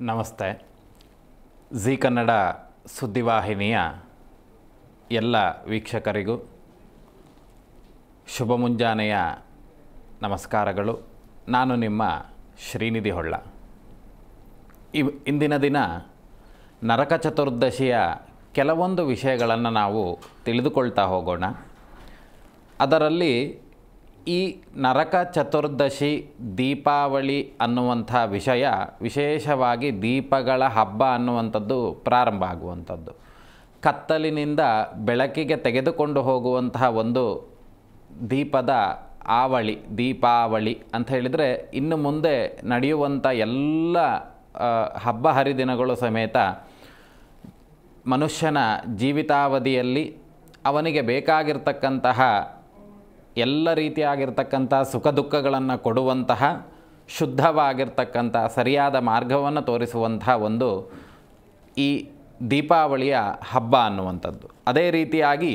ನಮಸ್ತೆ. ಜೀ ಕನ್ನಡ ಸುದ್ದಿವಾಹಿನಿಯ ಎಲ್ಲ ವೀಕ್ಷಕರಿಗೂ ಶುಭ ಮುಂಜಾನೆಯ ನಮಸ್ಕಾರಗಳು. ನಾನು ನಿಮ್ಮ ಶ್ರೀನಿಧಿ ಹೊಳ್ಳ. ಇಂದಿನ ದಿನ ನರಕ ಚತುರ್ದಶಿಯ ಕೆಲವೊಂದು ವಿಷಯಗಳನ್ನು ನಾವು ತಿಳಿದುಕೊಳ್ತಾ ಹೋಗೋಣ. ಅದರಲ್ಲಿ ಈ ನರಕ ಚತುರ್ದಶಿ ದೀಪಾವಳಿ ಅನ್ನುವಂಥ ವಿಷಯ ವಿಶೇಷವಾಗಿ ದೀಪಗಳ ಹಬ್ಬ ಅನ್ನುವಂಥದ್ದು ಪ್ರಾರಂಭ ಆಗುವಂಥದ್ದು. ಕತ್ತಲಿನಿಂದ ಬೆಳಕಿಗೆ ತೆಗೆದುಕೊಂಡು ಹೋಗುವಂತಹ ಒಂದು ದೀಪದ ಆವಳಿ, ದೀಪಾವಳಿ ಅಂತ ಹೇಳಿದರೆ ಇನ್ನು ಮುಂದೆ ನಡೆಯುವಂಥ ಎಲ್ಲ ಹಬ್ಬ ಹರಿದಿನಗಳು ಸಮೇತ ಮನುಷ್ಯನ ಜೀವಿತಾವಧಿಯಲ್ಲಿ ಅವನಿಗೆ ಬೇಕಾಗಿರ್ತಕ್ಕಂತಹ ಎಲ್ಲ ರೀತಿಯಾಗಿರ್ತಕ್ಕಂಥ ಸುಖ ದುಃಖಗಳನ್ನು ಕೊಡುವಂತಹ ಶುದ್ಧವಾಗಿರ್ತಕ್ಕಂಥ ಸರಿಯಾದ ಮಾರ್ಗವನ್ನು ತೋರಿಸುವಂತಹ ಒಂದು ಈ ದೀಪಾವಳಿಯ ಹಬ್ಬ ಅನ್ನುವಂಥದ್ದು. ಅದೇ ರೀತಿಯಾಗಿ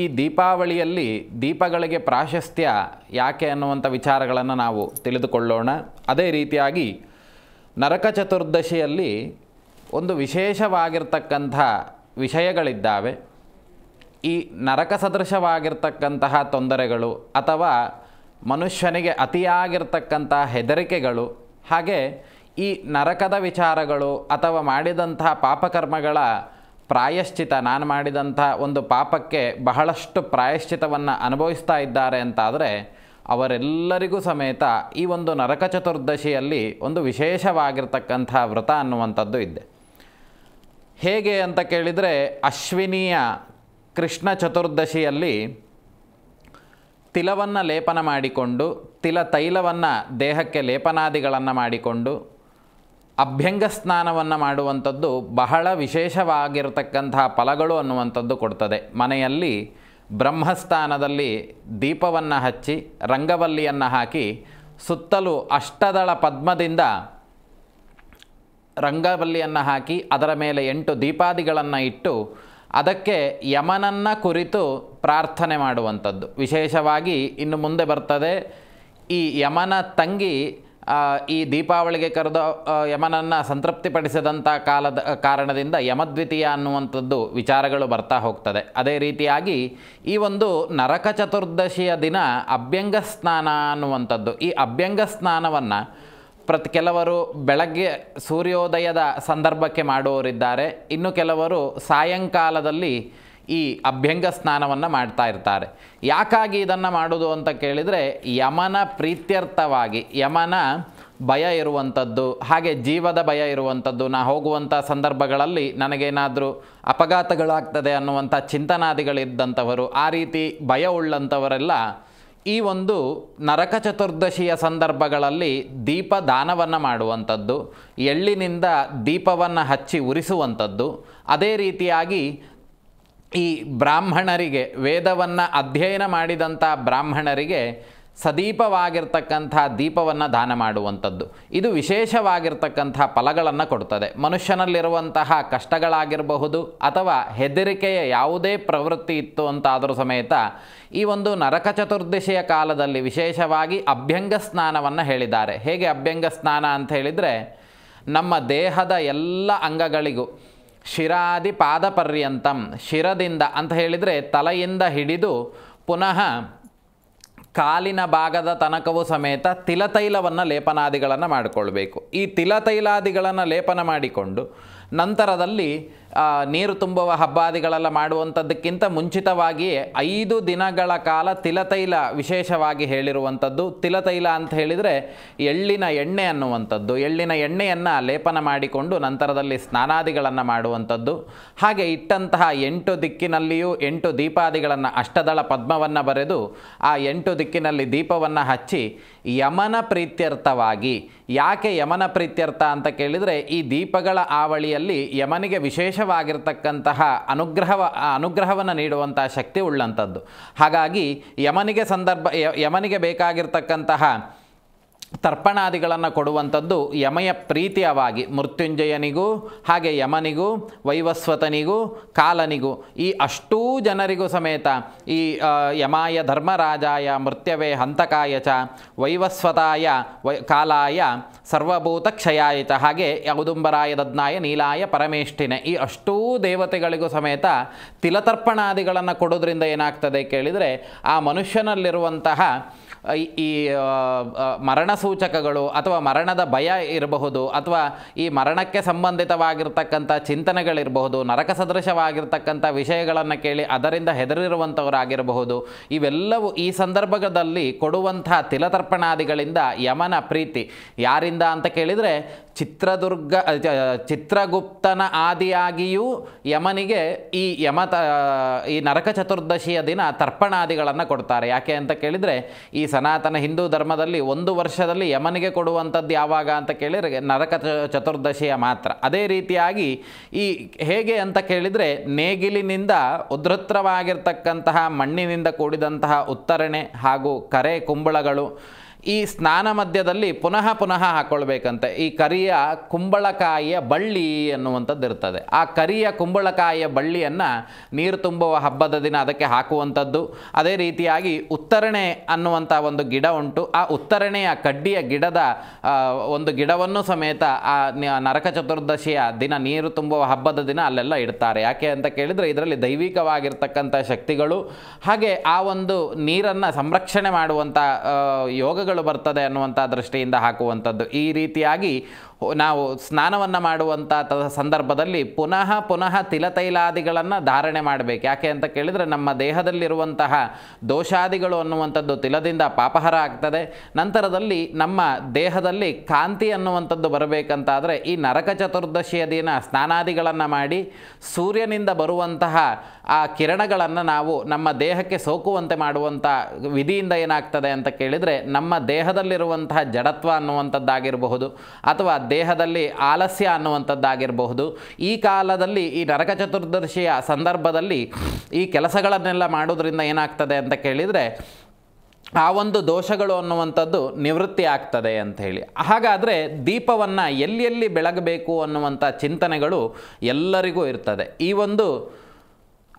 ಈ ದೀಪಾವಳಿಯಲ್ಲಿ ದೀಪಗಳಿಗೆ ಪ್ರಾಶಸ್ತ್ಯ ಯಾಕೆ ಅನ್ನುವಂಥ ವಿಚಾರಗಳನ್ನು ನಾವು ತಿಳಿದುಕೊಳ್ಳೋಣ. ಅದೇ ರೀತಿಯಾಗಿ ನರಕ ಚತುರ್ದಶಿಯಲ್ಲಿ ಒಂದು ವಿಶೇಷವಾಗಿರ್ತಕ್ಕಂಥ ವಿಷಯಗಳಿದ್ದಾವೆ. ಈ ನರಕ ಸದೃಶವಾಗಿರ್ತಕ್ಕಂತಹ ತೊಂದರೆಗಳು ಅಥವಾ ಮನುಷ್ಯನಿಗೆ ಅತಿಯಾಗಿರ್ತಕ್ಕಂಥ ಹೆದರಿಕೆಗಳು, ಹಾಗೆ ಈ ನರಕದ ವಿಚಾರಗಳು ಅಥವಾ ಮಾಡಿದಂತಹ ಪಾಪಕರ್ಮಗಳ ಪ್ರಾಯಶ್ಚಿತ, ನಾನು ಮಾಡಿದಂಥ ಒಂದು ಪಾಪಕ್ಕೆ ಬಹಳಷ್ಟು ಪ್ರಾಯಶ್ಚಿತವನ್ನು ಅನುಭವಿಸ್ತಾ ಇದ್ದಾರೆ ಅಂತಾದರೆ ಅವರೆಲ್ಲರಿಗೂ ಸಮೇತ ಈ ಒಂದು ನರಕ ಚತುರ್ದಶಿಯಲ್ಲಿ ಒಂದು ವಿಶೇಷವಾಗಿರ್ತಕ್ಕಂಥ ವ್ರತ ಅನ್ನುವಂಥದ್ದು ಇದೆ. ಹೇಗೆ ಅಂತ ಕೇಳಿದರೆ, ಅಶ್ವಿನಿಯ ಕೃಷ್ಣ ಚತುರ್ದಶಿಯಲ್ಲಿ ತಿಲವನ್ನು ಲೇಪನ ಮಾಡಿಕೊಂಡು, ತಿಲ ತೈಲವನ್ನು ದೇಹಕ್ಕೆ ಲೇಪನಾದಿಗಳನ್ನು ಮಾಡಿಕೊಂಡು ಅಭ್ಯಂಗ ಸ್ನಾನವನ್ನು ಮಾಡುವಂಥದ್ದು ಬಹಳ ವಿಶೇಷವಾಗಿರತಕ್ಕಂತಹ ಫಲಗಳು ಅನ್ನುವಂಥದ್ದು ಕೊಡ್ತದೆ. ಮನೆಯಲ್ಲಿ ಬ್ರಹ್ಮಸ್ಥಾನದಲ್ಲಿ ದೀಪವನ್ನು ಹಚ್ಚಿ ರಂಗವಲ್ಲಿಯನ್ನು ಹಾಕಿ ಸುತ್ತಲೂ ಅಷ್ಟದಳ ಪದ್ಮದಿಂದ ರಂಗವಲ್ಲಿಯನ್ನು ಹಾಕಿ ಅದರ ಮೇಲೆ 8 ದೀಪಾದಿಗಳನ್ನು ಇಟ್ಟು ಅದಕ್ಕೆ ಯಮನನ್ನು ಕುರಿತು ಪ್ರಾರ್ಥನೆ ಮಾಡುವಂಥದ್ದು. ವಿಶೇಷವಾಗಿ ಇನ್ನು ಮುಂದೆ ಬರ್ತದೆ, ಈ ಯಮನ ತಂಗಿ ಈ ದೀಪಾವಳಿಗೆ ಕರೆದ ಯಮನನ್ನು ಸಂತೃಪ್ತಿಪಡಿಸಿದಂಥ ಕಾರಣದಿಂದ ಯಮದ್ವಿತೀಯ ಅನ್ನುವಂಥದ್ದು ವಿಚಾರಗಳು ಬರ್ತಾ ಹೋಗ್ತದೆ. ಅದೇ ರೀತಿಯಾಗಿ ಈ ಒಂದು ನರಕ ಚತುರ್ದಶಿಯ ದಿನ ಅಭ್ಯಂಗ ಸ್ನಾನ ಅನ್ನುವಂಥದ್ದು, ಈ ಅಭ್ಯಂಗ ಸ್ನಾನವನ್ನು ಕೆಲವರು ಬೆಳಗ್ಗೆ ಸೂರ್ಯೋದಯದ ಸಂದರ್ಭಕ್ಕೆ ಮಾಡುವವರಿದ್ದಾರೆ, ಇನ್ನು ಕೆಲವರು ಸಾಯಂಕಾಲದಲ್ಲಿ ಈ ಅಭ್ಯಂಗ ಸ್ನಾನವನ್ನು ಮಾಡ್ತಾ ಇರ್ತಾರೆ. ಯಾಕಾಗಿ ಇದನ್ನು ಮಾಡೋದು ಅಂತ ಕೇಳಿದರೆ, ಯಮನ ಪ್ರೀತ್ಯರ್ಥವಾಗಿ, ಯಮನ ಭಯ ಇರುವಂಥದ್ದು, ಹಾಗೆ ಜೀವದ ಭಯ ಇರುವಂಥದ್ದು, ನಾ ಹೋಗುವಂಥ ಸಂದರ್ಭಗಳಲ್ಲಿ ನನಗೇನಾದರೂ ಅಪಘಾತಗಳಾಗ್ತದೆ ಅನ್ನುವಂಥ ಚಿಂತನಾದಿಗಳಿದ್ದಂಥವರು, ಆ ರೀತಿ ಭಯ ಉಳ್ಳಂಥವರೆಲ್ಲ ಈ ಒಂದು ನರಕ ಚತುರ್ದಶಿಯ ಸಂದರ್ಭಗಳಲ್ಲಿ ದೀಪ ದಾನವನ್ನು ಮಾಡುವಂಥದ್ದು, ಎಳ್ಳಿನಿಂದ ದೀಪವನ್ನು ಹಚ್ಚಿ ಉರಿಸುವಂಥದ್ದು. ಅದೇ ರೀತಿಯಾಗಿ ಈ ಬ್ರಾಹ್ಮಣರಿಗೆ, ವೇದವನ್ನು ಅಧ್ಯಯನ ಮಾಡಿದಂಥ ಬ್ರಾಹ್ಮಣರಿಗೆ ಸದೀಪವಾಗಿರ್ತಕ್ಕಂಥ ದೀಪವನ್ನು ದಾನ ಮಾಡುವಂಥದ್ದು. ಇದು ವಿಶೇಷವಾಗಿರ್ತಕ್ಕಂಥ ಫಲಗಳನ್ನು ಕೊಡ್ತದೆ. ಮನುಷ್ಯನಲ್ಲಿರುವಂತಹ ಕಷ್ಟಗಳಾಗಿರಬಹುದು ಅಥವಾ ಹೆದರಿಕೆಯ ಯಾವುದೇ ಪ್ರವೃತ್ತಿ ಇತ್ತು ಅಂತಾದರೂ ಸಮೇತ ಈ ಒಂದು ನರಕ ಚತುರ್ದಶಿಯ ಕಾಲದಲ್ಲಿ ವಿಶೇಷವಾಗಿ ಅಭ್ಯಂಗ ಸ್ನಾನವನ್ನು ಹೇಳಿದ್ದಾರೆ. ಹೇಗೆ ಅಭ್ಯಂಗ ಸ್ನಾನ ಅಂತ ಹೇಳಿದರೆ, ನಮ್ಮ ದೇಹದ ಎಲ್ಲ ಅಂಗಗಳಿಗೂ ಶಿರಾದಿ ಪಾದ ಪರ್ಯಂತಂ, ಶಿರದಿಂದ ಅಂತ ಹೇಳಿದರೆ ತಲೆಯಿಂದ ಹಿಡಿದು ಪುನಃ ಕಾಲಿನ ಭಾಗದ ತನಕವೂ ಸಮೇತ ತಿಲತೈಲವನ್ನು ಲೇಪನಾದಿಗಳನ್ನು ಮಾಡಿಕೊಳ್ಬೇಕು. ಈ ತಿಲತೈಲಾದಿಗಳನ್ನು ಲೇಪನ ಮಾಡಿಕೊಂಡು ನಂತರದಲ್ಲಿ ನೀರು ತುಂಬುವ ಹಬ್ಬಾದಿಗಳೆಲ್ಲ ಮಾಡುವಂಥದ್ದಕ್ಕಿಂತ ಮುಂಚಿತವಾಗಿಯೇ 5 ದಿನಗಳ ಕಾಲ ತಿಲತೈಲ ವಿಶೇಷವಾಗಿ ಹೇಳಿರುವಂಥದ್ದು. ತಿಲತೈಲ ಅಂತ ಹೇಳಿದರೆ ಎಳ್ಳಿನ ಎಣ್ಣೆ ಅನ್ನುವಂಥದ್ದು. ಎಳ್ಳಿನ ಎಣ್ಣೆಯನ್ನು ಲೇಪನ ಮಾಡಿಕೊಂಡು ನಂತರದಲ್ಲಿ ಸ್ನಾನಾದಿಗಳನ್ನು ಮಾಡುವಂಥದ್ದು. ಹಾಗೆ ಇಟ್ಟಂತಹ 8 ದಿಕ್ಕಿನಲ್ಲಿಯೂ 8 ದೀಪಾದಿಗಳನ್ನು, ಅಷ್ಟದಳ ಪದ್ಮವನ್ನು ಬರೆದು ಆ 8 ದಿಕ್ಕಿನಲ್ಲಿ ದೀಪವನ್ನು ಹಚ್ಚಿ ಯಮನ ಪ್ರೀತ್ಯರ್ಥವಾಗಿ. ಯಾಕೆ ಯಮನ ಪ್ರೀತ್ಯರ್ಥ ಅಂತ ಕೇಳಿದರೆ, ಈ ದೀಪಗಳ ಆವಳಿಯಲ್ಲಿ ಯಮನಿಗೆ ವಿಶೇಷವಾಗಿರ್ತಕ್ಕಂತಹ ಅನುಗ್ರಹವನ್ನು ನೀಡುವಂಥ ಶಕ್ತಿ ಉಳ್ಳಂಥದ್ದು. ಹಾಗಾಗಿ ಯಮನಿಗೆ ಬೇಕಾಗಿರ್ತಕ್ಕಂತಹ ತರ್ಪಣಾದಿಗಳನ್ನು ಕೊಡುವಂಥದ್ದು ಯಮಯ ಪ್ರೀತಿಯವಾಗಿ ಮೃತ್ಯುಂಜಯನಿಗೂ ಹಾಗೆ ಯಮನಿಗೂ ವೈವಸ್ವತನಿಗೂ ಕಾಲನಿಗೂ ಈ ಅಷ್ಟೂ ಜನರಿಗೂ ಸಮೇತ ಈ ಯಮಾಯ ಧರ್ಮರಾಜಾಯ ಮೃತ್ಯವೆ ಹಂತಕಾಯ ಚ ವೈವಸ್ವತಾಯ ಕಾಲಾಯ ಸರ್ವಭೂತ ಕ್ಷಯಾಯ ಚ ಹಾಗೆ ಔದುಂಬರಾಯ ದದ್ನಾಯ ನೀಲಾಯ ಪರಮೇಷ್ಠಿನೆ ಈ ಅಷ್ಟೂ ದೇವತೆಗಳಿಗೂ ಸಮೇತ ತಿಲತರ್ಪಣಾದಿಗಳನ್ನು ಕೊಡೋದ್ರಿಂದ ಏನಾಗ್ತದೆ ಕೇಳಿದರೆ ಆ ಮನುಷ್ಯನಲ್ಲಿರುವಂತಹ ಈ ಮರಣ ಸೂಚಕಗಳು ಅಥವಾ ಮರಣದ ಭಯ ಇರಬಹುದು ಅಥವಾ ಈ ಮರಣಕ್ಕೆ ಸಂಬಂಧಿತವಾಗಿರ್ತಕ್ಕಂಥ ಚಿಂತನೆಗಳಿರಬಹುದು, ನರಕ ಸದೃಶವಾಗಿರ್ತಕ್ಕಂಥ ವಿಷಯಗಳನ್ನು ಕೇಳಿ ಅದರಿಂದ ಹೆದರಿರುವಂಥವರಾಗಿರಬಹುದು. ಇವೆಲ್ಲವೂ ಈ ಸಂದರ್ಭದಲ್ಲಿ ಕೊಡುವಂಥ ತಿಲತರ್ಪಣಾದಿಗಳಿಂದ ಯಮನ ಪ್ರೀತಿ ಯಾರಿಂದ ಅಂತ ಕೇಳಿದರೆ ಚಿತ್ರಗುಪ್ತನ ಆದಿಯಾಗಿಯೂ ಯಮನಿಗೆ ಈ ನರಕ ಚತುರ್ದಶಿಯ ದಿನ ತರ್ಪಣಾದಿಗಳನ್ನು ಕೊಡ್ತಾರೆ. ಯಾಕೆ ಅಂತ ಕೇಳಿದರೆ ಈ ಸನಾತನ ಹಿಂದೂ ಧರ್ಮದಲ್ಲಿ 1 ವರ್ಷದಲ್ಲಿ ಯಮನಿಗೆ ಕೊಡುವಂಥದ್ದು ಯಾವಾಗ ಅಂತ ಕೇಳಿದರೆ ನರಕ ಚತುರ್ದಶಿಯ ಮಾತ್ರ. ಅದೇ ರೀತಿಯಾಗಿ ಈ ಹೇಗೆ ಅಂತ ಕೇಳಿದರೆ ನೇಗಿಲಿನಿಂದ ಉದ್ಧೃತವಾಗಿರ್ತಕ್ಕಂತಹ ಮಣ್ಣಿನಿಂದ ಕೂಡಿದಂತಹ ಉತ್ತರಣೆ ಹಾಗೂ ಕರೆ ಕುಂಬಳಗಳು ಈ ಸ್ನಾನ ಮಧ್ಯದಲ್ಲಿ ಪುನಃ ಹಾಕ್ಕೊಳ್ಬೇಕಂತೆ. ಈ ಕರಿಯ ಕುಂಬಳಕಾಯಿಯ ಬಳ್ಳಿ ಅನ್ನುವಂಥದ್ದು ಇರ್ತದೆ. ಆ ಕರಿಯ ಕುಂಬಳಕಾಯಿಯ ಬಳ್ಳಿಯನ್ನು ನೀರು ತುಂಬುವ ಹಬ್ಬದ ದಿನ ಅದಕ್ಕೆ ಹಾಕುವಂಥದ್ದು. ಅದೇ ರೀತಿಯಾಗಿ ಉತ್ತರಣೆ ಅನ್ನುವಂಥ ಒಂದು ಗಿಡ ಉಂಟು. ಆ ಉತ್ತರಣೆಯ ಕಡ್ಡಿಯ ಗಿಡದ ಒಂದು ಗಿಡವನ್ನು ಸಮೇತ ಆ ನರಕ ಚತುರ್ದಶಿಯ ದಿನ ನೀರು ತುಂಬುವ ಹಬ್ಬದ ದಿನ ಅಲ್ಲೆಲ್ಲ ಇಡ್ತಾರೆ. ಯಾಕೆ ಅಂತ ಕೇಳಿದರೆ ಇದರಲ್ಲಿ ದೈವಿಕವಾಗಿರ್ತಕ್ಕಂಥ ಶಕ್ತಿಗಳು ಹಾಗೆ ಆ ಒಂದು ನೀರನ್ನು ಸಂರಕ್ಷಣೆ ಮಾಡುವಂಥ ಯೋಗಗಳು ಬರ್ತದೆ ಅನ್ನುವಂಥ ದೃಷ್ಟಿಯಿಂದ ಹಾಕುವಂಥದ್ದು. ಈ ರೀತಿಯಾಗಿ ನಾವು ಸ್ನಾನವನ್ನು ಮಾಡುವಂಥ ಸಂದರ್ಭದಲ್ಲಿ ಪುನಃ ತಿಲತೈಲಾದಿಗಳನ್ನು ಧಾರಣೆ ಮಾಡಬೇಕು. ಯಾಕೆ ಅಂತ ಕೇಳಿದರೆ ನಮ್ಮ ದೇಹದಲ್ಲಿರುವಂತಹ ದೋಷಾದಿಗಳು ಅನ್ನುವಂಥದ್ದು ತಿಲದಿಂದ ಪಾಪಹರ ಆಗ್ತದೆ. ನಂತರದಲ್ಲಿ ನಮ್ಮ ದೇಹದಲ್ಲಿ ಕಾಂತಿ ಅನ್ನುವಂಥದ್ದು ಬರಬೇಕಂತಾದರೆ ಈ ನರಕ ಚತುರ್ದಶಿಯ ದಿನ ಸ್ನಾನಾದಿಗಳನ್ನು ಮಾಡಿ ಸೂರ್ಯನಿಂದ ಬರುವಂತಹ ಆ ಕಿರಣಗಳನ್ನು ನಾವು ನಮ್ಮ ದೇಹಕ್ಕೆ ಸೋಕುವಂತೆ ಮಾಡುವಂಥ ವಿಧಿಯಿಂದ ಏನಾಗ್ತದೆ ಅಂತ ಕೇಳಿದರೆ ನಮ್ಮ ದೇಹದಲ್ಲಿರುವಂತಹ ಜಡತ್ವ ಅನ್ನುವಂಥದ್ದಾಗಿರಬಹುದು ಅಥವಾ ದೇಹದಲ್ಲಿ ಆಲಸ್ಯ ಅನ್ನುವಂಥದ್ದಾಗಿರಬಹುದು. ಈ ಕಾಲದಲ್ಲಿ ಈ ನರಕ ಚತುರ್ದಶಿಯ ಸಂದರ್ಭದಲ್ಲಿ ಈ ಕೆಲಸಗಳನ್ನೆಲ್ಲ ಮಾಡೋದ್ರಿಂದ ಏನಾಗ್ತದೆ ಅಂತ ಕೇಳಿದರೆ ಆ ಒಂದು ದೋಷಗಳು ಅನ್ನುವಂಥದ್ದು ನಿವೃತ್ತಿ ಆಗ್ತದೆ ಅಂಥೇಳಿ. ಹಾಗಾದರೆ ದೀಪವನ್ನು ಎಲ್ಲಿ ಬೆಳಗಬೇಕು ಅನ್ನುವಂಥ ಚಿಂತನೆಗಳು ಎಲ್ಲರಿಗೂ ಇರ್ತದೆ. ಈ ಒಂದು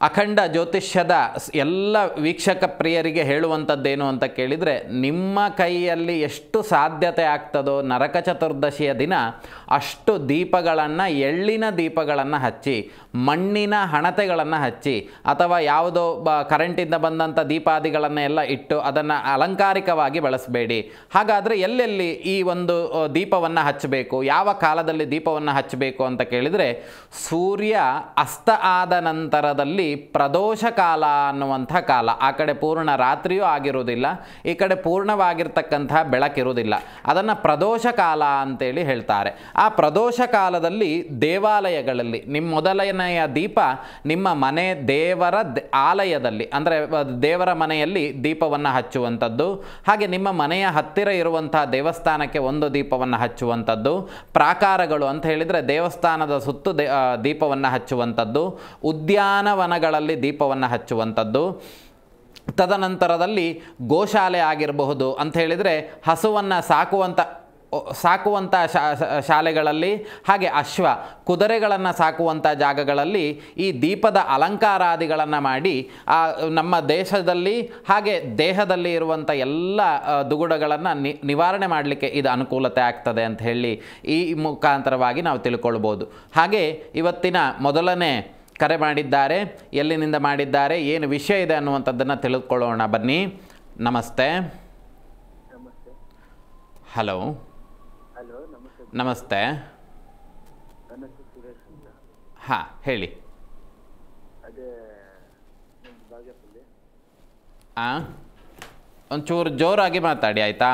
ಅಖಂಡ ಜ್ಯೋತಿಷ್ಯದ ಎಲ್ಲ ವೀಕ್ಷಕ ಪ್ರಿಯರಿಗೆ ಹೇಳುವಂಥದ್ದೇನು ಅಂತ ಕೇಳಿದರೆ ನಿಮ್ಮ ಕೈಯಲ್ಲಿ ಎಷ್ಟು ಸಾಧ್ಯತೆ ಆಗ್ತದೋ ನರಕ ಚತುರ್ದಶಿಯ ದಿನ ಅಷ್ಟು ದೀಪಗಳನ್ನು ಎಳ್ಳಿನ ದೀಪಗಳನ್ನು ಹಚ್ಚಿ ಮಣ್ಣಿನ ಹಣತೆಗಳನ್ನು ಹಚ್ಚಿ ಅಥವಾ ಯಾವುದೋ ಕರೆಂಟಿಂದ ಬಂದಂಥ ದೀಪಾದಿಗಳನ್ನು ಎಲ್ಲ ಇಟ್ಟು ಅದನ್ನು ಅಲಂಕಾರಿಕವಾಗಿ ಬಳಸಬೇಡಿ. ಹಾಗಾದರೆ ಎಲ್ಲೆಲ್ಲಿ ಈ ಒಂದು ದೀಪವನ್ನು ಹಚ್ಚಬೇಕು, ಯಾವ ಕಾಲದಲ್ಲಿ ದೀಪವನ್ನು ಹಚ್ಚಬೇಕು ಅಂತ ಕೇಳಿದರೆ ಸೂರ್ಯ ಅಸ್ತ ಆದ ನಂತರದಲ್ಲಿ ಪ್ರದೋಷ ಕಾಲ ಅನ್ನುವಂಥ ಕಾಲ. ಆ ಕಡೆ ಪೂರ್ಣ ರಾತ್ರಿಯೂ ಆಗಿರುವುದಿಲ್ಲ, ಈ ಕಡೆ ಪೂರ್ಣವಾಗಿರ್ತಕ್ಕಂತಹ ಬೆಳಕಿರುವುದಿಲ್ಲ. ಅದನ್ನು ಪ್ರದೋಷ ಕಾಲ ಅಂತೇಳಿ ಹೇಳ್ತಾರೆ. ಆ ಪ್ರದೋಷ ಕಾಲದಲ್ಲಿ ದೇವಾಲಯಗಳಲ್ಲಿ ನಿಮ್ಮ ಮೊದಲನೆಯ ದೀಪ ನಿಮ್ಮ ಮನೆ ದೇವರ ಆಲಯದಲ್ಲಿ ಅಂದರೆ ದೇವರ ಮನೆಯಲ್ಲಿ ದೀಪವನ್ನು ಹಚ್ಚುವಂಥದ್ದು. ಹಾಗೆ ನಿಮ್ಮ ಮನೆಯ ಹತ್ತಿರ ಇರುವಂತಹ ದೇವಸ್ಥಾನಕ್ಕೆ ಒಂದು ದೀಪವನ್ನು ಹಚ್ಚುವಂಥದ್ದು. ಪ್ರಾಕಾರಗಳು ಅಂತ ಹೇಳಿದರೆ ದೇವಸ್ಥಾನದ ಸುತ್ತು ದೀಪವನ್ನು ಹಚ್ಚುವಂಥದ್ದು. ಉದ್ಯಾನವನಗಳಲ್ಲಿ ದೀಪವನ್ನು ಹಚ್ಚುವಂಥದ್ದು. ತದನಂತರದಲ್ಲಿ ಗೋಶಾಲೆ ಆಗಿರಬಹುದು ಅಂತ ಹೇಳಿದರೆ ಹಸುವನ್ನು ಸಾಕುವಂಥ ಶಾಲೆಗಳಲ್ಲಿ ಹಾಗೆ ಕುದುರೆಗಳನ್ನು ಸಾಕುವಂಥ ಜಾಗಗಳಲ್ಲಿ ಈ ದೀಪದ ಅಲಂಕಾರಾದಿಗಳನ್ನು ಮಾಡಿ ನಮ್ಮ ದೇಶದಲ್ಲಿ ಹಾಗೆ ದೇಹದಲ್ಲಿ ಇರುವಂಥ ಎಲ್ಲ ದುಗುಡಗಳನ್ನು ನಿವಾರಣೆ ಮಾಡಲಿಕ್ಕೆ ಇದು ಅನುಕೂಲತೆ ಆಗ್ತದೆ ಅಂತ ಹೇಳಿ ಈ ಮುಖಾಂತರವಾಗಿ ನಾವು ತಿಳ್ಕೊಳ್ಬೋದು. ಹಾಗೆ ಇವತ್ತಿನ ಮೊದಲನೇ ಕರೆ ಮಾಡಿದ್ದಾರೆ. ಎಲ್ಲಿನಿಂದ ಮಾಡಿದ್ದಾರೆ, ಏನು ವಿಷಯ ಇದೆ ಅನ್ನುವಂಥದ್ದನ್ನು ತಿಳಿದುಕೊಳ್ಳೋಣ ಬನ್ನಿ. ನಮಸ್ತೆ. ಹಲೋ. ನಮಸ್ತೆ. ಹಾಂ ಹೇಳಿ. ಒಂಚೂರು ಜೋರಾಗಿ ಮಾತಾಡಿ ಆಯಿತಾ?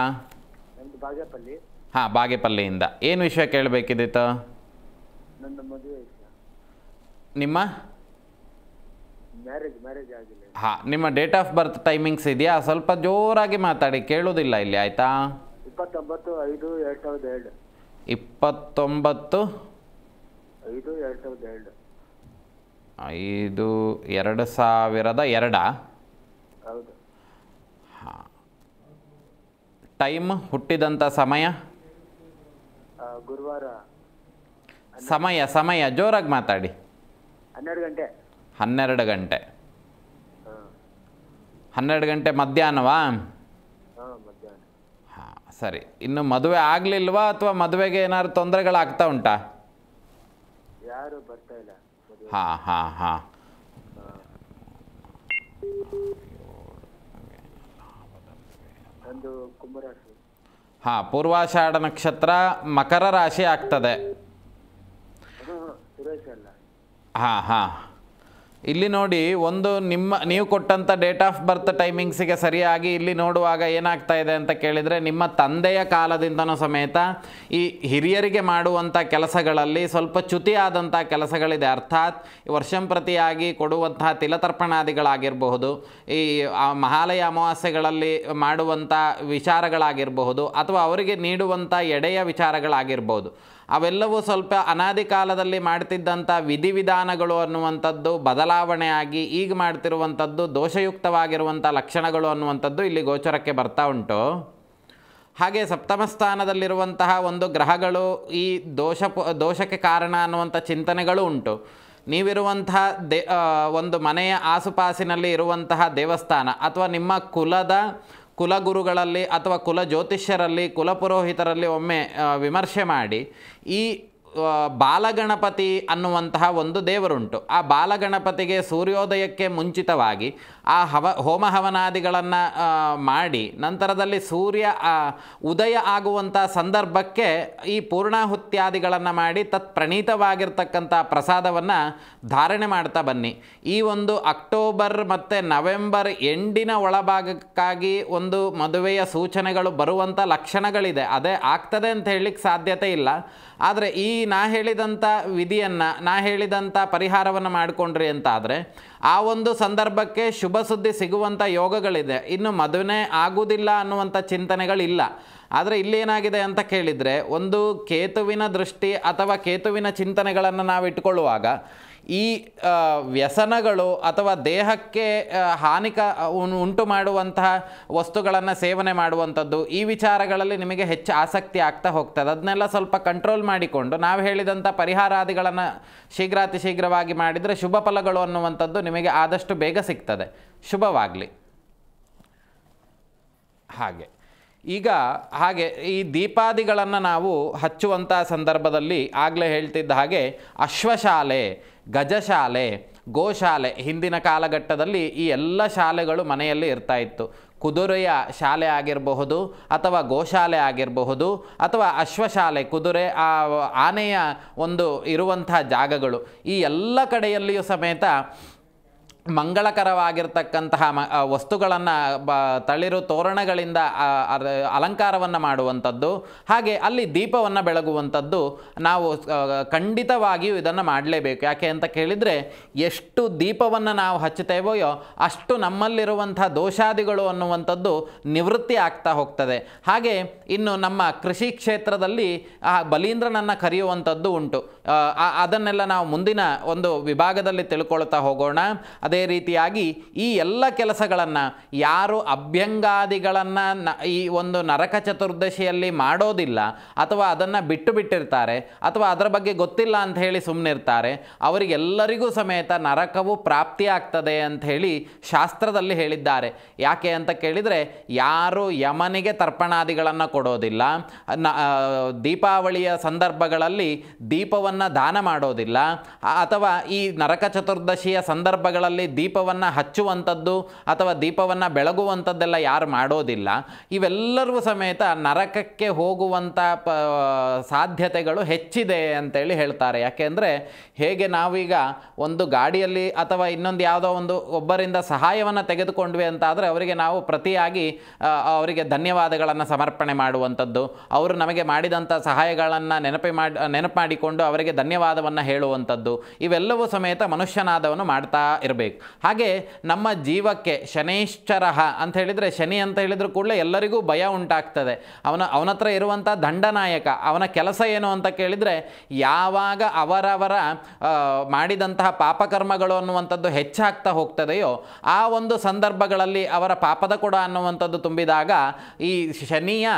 ಹಾಂ, ಬಾಗೇಪಲ್ಲಿಯಿಂದ. ಏನು ವಿಷಯ ಕೇಳಬೇಕಿದ್ದಿತ್ತು? ನಿಮ್ಮ ಹಾಂ, ನಿಮ್ಮ ಡೇಟ್ ಆಫ್ ಬರ್ತ್ ಟೈಮಿಂಗ್ಸ್ ಇದೆಯಾ? ಸ್ವಲ್ಪ ಜೋರಾಗಿ ಮಾತಾಡಿ, ಕೇಳೋದಿಲ್ಲ ಇಲ್ಲಿ ಆಯಿತಾ? 29/5/2002. 29/5/2002. ಹೌದು. ಹಾಂ. ಟೈಮ್, ಹುಟ್ಟಿದಂಥ ಸಮಯ, ಗುರುವಾರ ಸಮಯ ಜೋರಾಗಿ ಮಾತಾಡಿ. 12 ಗಂಟೆ. 12 ಗಂಟೆ. 12 ಗಂಟೆ ಮಧ್ಯಾಹ್ನವಾ? ಮಧ್ಯಾಹ್ನ. ಹಾಂ, ಸರಿ. ಇನ್ನು ಮದುವೆ ಆಗಲಿಲ್ವಾ ಅಥವಾ ಮದುವೆಗೆ ಏನಾದ್ರು ತೊಂದರೆಗಳಾಗ್ತಾ ಉಂಟಾ? ಯಾರು ಬರ್ತಾ ಇಲ್ಲ. ಹಾಂ ಹಾಂ ಹಾಂ. ನಂದು ಕುಂಭರಾಶಿ. ಹಾಂ, ಪೂರ್ವಾಷಾಢ ನಕ್ಷತ್ರ, ಮಕರ ರಾಶಿ ಆಗ್ತದೆ. ಸುರೇಶ್ ಅಲ್ಲ. ಹಾಂ ಹಾಂ. ಇಲ್ಲಿ ನೋಡಿ, ಒಂದು ನೀವು ಕೊಟ್ಟಂಥ ಡೇಟ್ ಆಫ್ ಬರ್ತ್ ಟೈಮಿಂಗ್ಸಿಗೆ ಸರಿಯಾಗಿ ಇಲ್ಲಿ ನೋಡುವಾಗ ಏನಾಗ್ತಾ ಇದೆ ಅಂತ ಕೇಳಿದರೆ, ನಿಮ್ಮ ತಂದೆಯ ಕಾಲದಿಂದನೂ ಸಮೇತ ಈ ಹಿರಿಯರಿಗೆ ಮಾಡುವಂಥ ಕೆಲಸಗಳಲ್ಲಿ ಸ್ವಲ್ಪ ಚ್ಯುತಿಯಾದಂಥ ಕೆಲಸಗಳಿದೆ. ಅರ್ಥಾತ್ ವರ್ಷಂಪ್ರತಿಯಾಗಿ ಕೊಡುವಂತಹ ತಿಲತರ್ಪಣಾದಿಗಳಾಗಿರಬಹುದು, ಈ ಮಹಾಲಯ ಅಮಾವಾಸ್ಯೆಗಳಲ್ಲಿ ಮಾಡುವಂಥ ವಿಚಾರಗಳಾಗಿರಬಹುದು, ಅಥವಾ ಅವರಿಗೆ ನೀಡುವಂಥ ಎಡೆಯ ವಿಚಾರಗಳಾಗಿರ್ಬೋದು. ಅವೆಲ್ಲವೂ ಸ್ವಲ್ಪ ಅನಾದಿ ಕಾಲದಲ್ಲಿ ಮಾಡ್ತಿದ್ದಂಥ ವಿಧಿವಿಧಾನಗಳು ಅನ್ನುವಂಥದ್ದು ಬದಲಾವಣೆಯಾಗಿ ಈಗ ಮಾಡ್ತಿರುವಂಥದ್ದು ದೋಷಯುಕ್ತವಾಗಿರುವಂಥ ಲಕ್ಷಣಗಳು ಅನ್ನುವಂಥದ್ದು ಇಲ್ಲಿ ಗೋಚರಕ್ಕೆ ಬರ್ತಾ ಉಂಟು. ಹಾಗೆ ಸಪ್ತಮ ಸ್ಥಾನದಲ್ಲಿರುವಂತಹ ಒಂದು ಗ್ರಹಗಳು ಈ ದೋಷಕ್ಕೆ ಕಾರಣ ಅನ್ನುವಂಥ ಚಿಂತನೆಗಳು ಉಂಟು. ನೀವಿರುವಂತಹ ಒಂದು ಮನೆಯ ಆಸುಪಾಸಿನಲ್ಲಿ ಇರುವಂತಹ ದೇವಸ್ಥಾನ ಅಥವಾ ನಿಮ್ಮ ಕುಲಗುರುಗಳಲ್ಲಿ ಅಥವಾ ಕುಲ ಜ್ಯೋತಿಷ್ಯರಲ್ಲಿ, ಕುಲಪುರೋಹಿತರಲ್ಲಿ ಒಮ್ಮೆ ವಿಮರ್ಶೆ ಮಾಡಿ, ಈ ಬಾಲಗಣಪತಿ ಅನ್ನುವಂತಹ ಒಂದು ದೇವರುಂಟು. ಆ ಬಾಲಗಣಪತಿಗೆ ಸೂರ್ಯೋದಯಕ್ಕೆ ಮುಂಚಿತವಾಗಿ ಆ ಹೋಮ ಹವನಾದಿಗಳನ್ನು ಮಾಡಿ ನಂತರದಲ್ಲಿ ಸೂರ್ಯ ಉದಯ ಆಗುವಂಥ ಸಂದರ್ಭಕ್ಕೆ ಈ ಪೂರ್ಣಾಹುತ್ಯಾದಿಗಳನ್ನು ಮಾಡಿ ಪ್ರಣೀತವಾಗಿರ್ತಕ್ಕಂಥ ಪ್ರಸಾದವನ್ನು ಧಾರಣೆ ಮಾಡ್ತಾ ಬನ್ನಿ. ಈ ಒಂದು ಅಕ್ಟೋಬರ್ ಮತ್ತು ನವೆಂಬರ್ ಎಂಡಿನ ಒಳಭಾಗಕ್ಕಾಗಿ ಒಂದು ಮದುವೆಯ ಸೂಚನೆಗಳು ಬರುವಂಥ ಲಕ್ಷಣಗಳಿದೆ. ಅದೇ ಆಗ್ತದೆ ಅಂತ ಹೇಳಲಿಕ್ಕೆ ಸಾಧ್ಯತೆ ಇಲ್ಲ. ಆದರೆ ಈ ನಾ ಹೇಳಿದಂಥ ವಿಧಿಯನ್ನು, ನಾ ಹೇಳಿದಂಥ ಪರಿಹಾರವನ್ನು ಮಾಡಿಕೊಂಡ್ರಿ ಅಂತಾದರೆ ಆ ಒಂದು ಸಂದರ್ಭಕ್ಕೆ ಶುಭ ಸುದ್ದಿ ಸಿಗುವಂಥ ಯೋಗಗಳಿದೆ. ಇನ್ನು ಮದುವೆ ಆಗುವುದಿಲ್ಲ ಅನ್ನುವಂಥ ಚಿಂತನೆಗಳಿಲ್ಲ. ಆದರೆ ಇಲ್ಲೇನಾಗಿದೆ ಅಂತ ಕೇಳಿದರೆ, ಒಂದು ಕೇತುವಿನ ದೃಷ್ಟಿ ಅಥವಾ ಕೇತುವಿನ ಚಿಂತನೆಗಳನ್ನು ನಾವು ಇಟ್ಕೊಳ್ಳುವಾಗ ಈ ವ್ಯಸನಗಳು ಅಥವಾ ದೇಹಕ್ಕೆ ಉಂಟು ಮಾಡುವಂತಹ ವಸ್ತುಗಳನ್ನು ಸೇವನೆ ಮಾಡುವಂಥದ್ದು, ಈ ವಿಚಾರಗಳಲ್ಲಿ ನಿಮಗೆ ಹೆಚ್ಚು ಆಸಕ್ತಿ ಆಗ್ತಾ ಹೋಗ್ತದೆ. ಅದನ್ನೆಲ್ಲ ಸ್ವಲ್ಪ ಕಂಟ್ರೋಲ್ ಮಾಡಿಕೊಂಡು ನಾವು ಹೇಳಿದಂಥ ಪರಿಹಾರಾದಿಗಳನ್ನು ಶೀಘ್ರಾತಿ ಶೀಘ್ರವಾಗಿ ಮಾಡಿದರೆ ಶುಭ ಫಲಗಳು ಅನ್ನುವಂಥದ್ದು ನಿಮಗೆ ಆದಷ್ಟು ಬೇಗ ಸಿಗ್ತದೆ. ಶುಭವಾಗಲಿ. ಹಾಗೆ ಈ ದೀಪಾದಿಗಳನ್ನು ನಾವು ಹಚ್ಚುವಂಥ ಸಂದರ್ಭದಲ್ಲಿ ಆಗಲೇ ಹೇಳ್ತಿದ್ದ ಹಾಗೆ ಅಶ್ವಶಾಲೆ, ಗಜಶಾಲೆ, ಗೋಶಾಲೆ, ಹಿಂದಿನ ಕಾಲಘಟ್ಟದಲ್ಲಿ ಈ ಎಲ್ಲ ಶಾಲೆಗಳು ಮನೆಯಲ್ಲಿ ಇರ್ತಾ ಇತ್ತು. ಕುದುರೆಯ ಶಾಲೆ ಆಗಿರಬಹುದು ಅಥವಾ ಗೋಶಾಲೆ ಆಗಿರಬಹುದು ಅಥವಾ ಅಶ್ವಶಾಲೆ, ಕುದುರೆ ಆನೆಯ ಒಂದು ಇರುವಂಥ ಜಾಗಗಳು, ಈ ಎಲ್ಲ ಕಡೆಯಲ್ಲಿಯೂ ಸಮೇತ ಮಂಗಳಕರವಾಗಿರ್ತಕ್ಕಂತಹ ವಸ್ತುಗಳನ್ನು ತಳಿರು ತೋರಣಗಳಿಂದ ಅಲಂಕಾರವನ್ನು ಮಾಡುವಂಥದ್ದು, ಹಾಗೆ ಅಲ್ಲಿ ದೀಪವನ್ನು ಬೆಳಗುವಂಥದ್ದು ನಾವು ಖಂಡಿತವಾಗಿಯೂ ಇದನ್ನು ಮಾಡಲೇಬೇಕು. ಯಾಕೆ ಅಂತ ಕೇಳಿದರೆ, ಎಷ್ಟು ದೀಪವನ್ನು ನಾವು ಹಚ್ಚುತ್ತೇವೋ ಅಷ್ಟು ನಮ್ಮಲ್ಲಿರುವಂಥ ದೋಷಾದಿಗಳು ಅನ್ನುವಂಥದ್ದು ನಿವೃತ್ತಿ ಆಗ್ತಾ ಹೋಗ್ತದೆ. ಹಾಗೆ ಇನ್ನು ನಮ್ಮ ಕೃಷಿ ಕ್ಷೇತ್ರದಲ್ಲಿ ಬಲೀಂದ್ರನನ್ನು ಕರೆಯುವಂಥದ್ದು ಉಂಟು. ಅದನ್ನೆಲ್ಲ ನಾವು ಮುಂದಿನ ಒಂದು ವಿಭಾಗದಲ್ಲಿ ತಿಳ್ಕೊಳ್ತಾ ಹೋಗೋಣ. ಅದೇ ರೀತಿಯಾಗಿ ಈ ಎಲ್ಲ ಕೆಲಸಗಳನ್ನು ಯಾರು ಅಭ್ಯಂಗಾದಿಗಳನ್ನು ಈ ಒಂದು ನರಕ ಚತುರ್ದಶಿಯಲ್ಲಿ ಮಾಡೋದಿಲ್ಲ ಅಥವಾ ಅದನ್ನು ಬಿಟ್ಟಿರ್ತಾರೆ ಅಥವಾ ಅದರ ಬಗ್ಗೆ ಗೊತ್ತಿಲ್ಲ ಅಂತ ಹೇಳಿ ಸುಮ್ಮನಿರ್ತಾರೆ, ಅವರಿಗೆಲ್ಲರಿಗೂ ಸಮೇತ ನರಕವು ಪ್ರಾಪ್ತಿಯಾಗ್ತದೆ ಅಂತ ಹೇಳಿ ಶಾಸ್ತ್ರದಲ್ಲಿ ಹೇಳಿದ್ದಾರೆ. ಯಾಕೆ ಅಂತ ಕೇಳಿದರೆ, ಯಾರು ಯಮನಿಗೆ ತರ್ಪಣಾದಿಗಳನ್ನು ಕೊಡೋದಿಲ್ಲ, ದೀಪಾವಳಿಯ ಸಂದರ್ಭಗಳಲ್ಲಿ ದೀಪವನ್ನು ದಾನ ಮಾಡೋದಿಲ್ಲ, ಅಥವಾ ಈ ನರಕ ಚತುರ್ದಶಿಯ ಸಂದರ್ಭಗಳಲ್ಲಿ ದೀಪವನ್ನು ಹಚ್ಚುವಂಥದ್ದು ಅಥವಾ ದೀಪವನ್ನು ಬೆಳಗುವಂಥದ್ದೆಲ್ಲ ಯಾರು ಮಾಡೋದಿಲ್ಲ, ಇವೆಲ್ಲರಿಗೂ ಸಮೇತ ನರಕಕ್ಕೆ ಹೋಗುವಂಥ ಸಾಧ್ಯತೆಗಳು ಹೆಚ್ಚಿದೆ ಅಂತೇಳಿ ಹೇಳ್ತಾರೆ. ಯಾಕೆಂದರೆ ಹೇಗೆ ನಾವೀಗ ಒಂದು ಗಾಡಿಯಲ್ಲಿ ಅಥವಾ ಇನ್ನೊಂದು ಯಾವುದೋ ಒಂದು ಒಬ್ಬರಿಂದ ಸಹಾಯವನ್ನು ತೆಗೆದುಕೊಂಡ್ವಿ ಅಂತಾದರೆ ಅವರಿಗೆ ನಾವು ಪ್ರತಿಯಾಗಿ ಅವರಿಗೆ ಧನ್ಯವಾದಗಳನ್ನು ಸಮರ್ಪಣೆ ಮಾಡುವಂಥದ್ದು, ಅವರು ನಮಗೆ ಮಾಡಿದಂಥ ಸಹಾಯಗಳನ್ನು ನೆನಪು ಮಾಡಿಕೊಂಡು ಅವರಿಗೆ ಧನ್ಯವಾದವನ್ನು ಹೇಳುವಂಥದ್ದು, ಇವೆಲ್ಲವೂ ಸಮೇತ ಮನುಷ್ಯನಾದವನು ಮಾಡ್ತಾ ಇರಬೇಕು. ಮಾಡಲೇಬೇಕು. ಹಾಗೆ ನಮ್ಮ ಜೀವಕ್ಕೆ ಶನೈಶ್ಚರ ಅಂತ ಹೇಳಿದರೆ, ಶನಿ ಅಂತ ಹೇಳಿದ್ರು ಕೂಡಲೇ ಎಲ್ಲರಿಗೂ ಭಯ ಉಂಟಾಗ್ತದೆ. ಅವನ ಹತ್ರ ಇರುವಂಥ ದಂಡನಾಯಕ, ಅವನ ಕೆಲಸ ಏನು ಅಂತ ಕೇಳಿದರೆ, ಯಾವಾಗ ಅವರವರ ಮಾಡಿದಂತಹ ಪಾಪಕರ್ಮಗಳು ಅನ್ನುವಂಥದ್ದು ಹೆಚ್ಚಾಗ್ತಾ ಹೋಗ್ತದೆಯೋ ಆ ಒಂದು ಸಂದರ್ಭಗಳಲ್ಲಿ ಅವರ ಪಾಪದ ಕೊಡ ಅನ್ನುವಂಥದ್ದು ತುಂಬಿದಾಗ ಈ ಶನಿಯ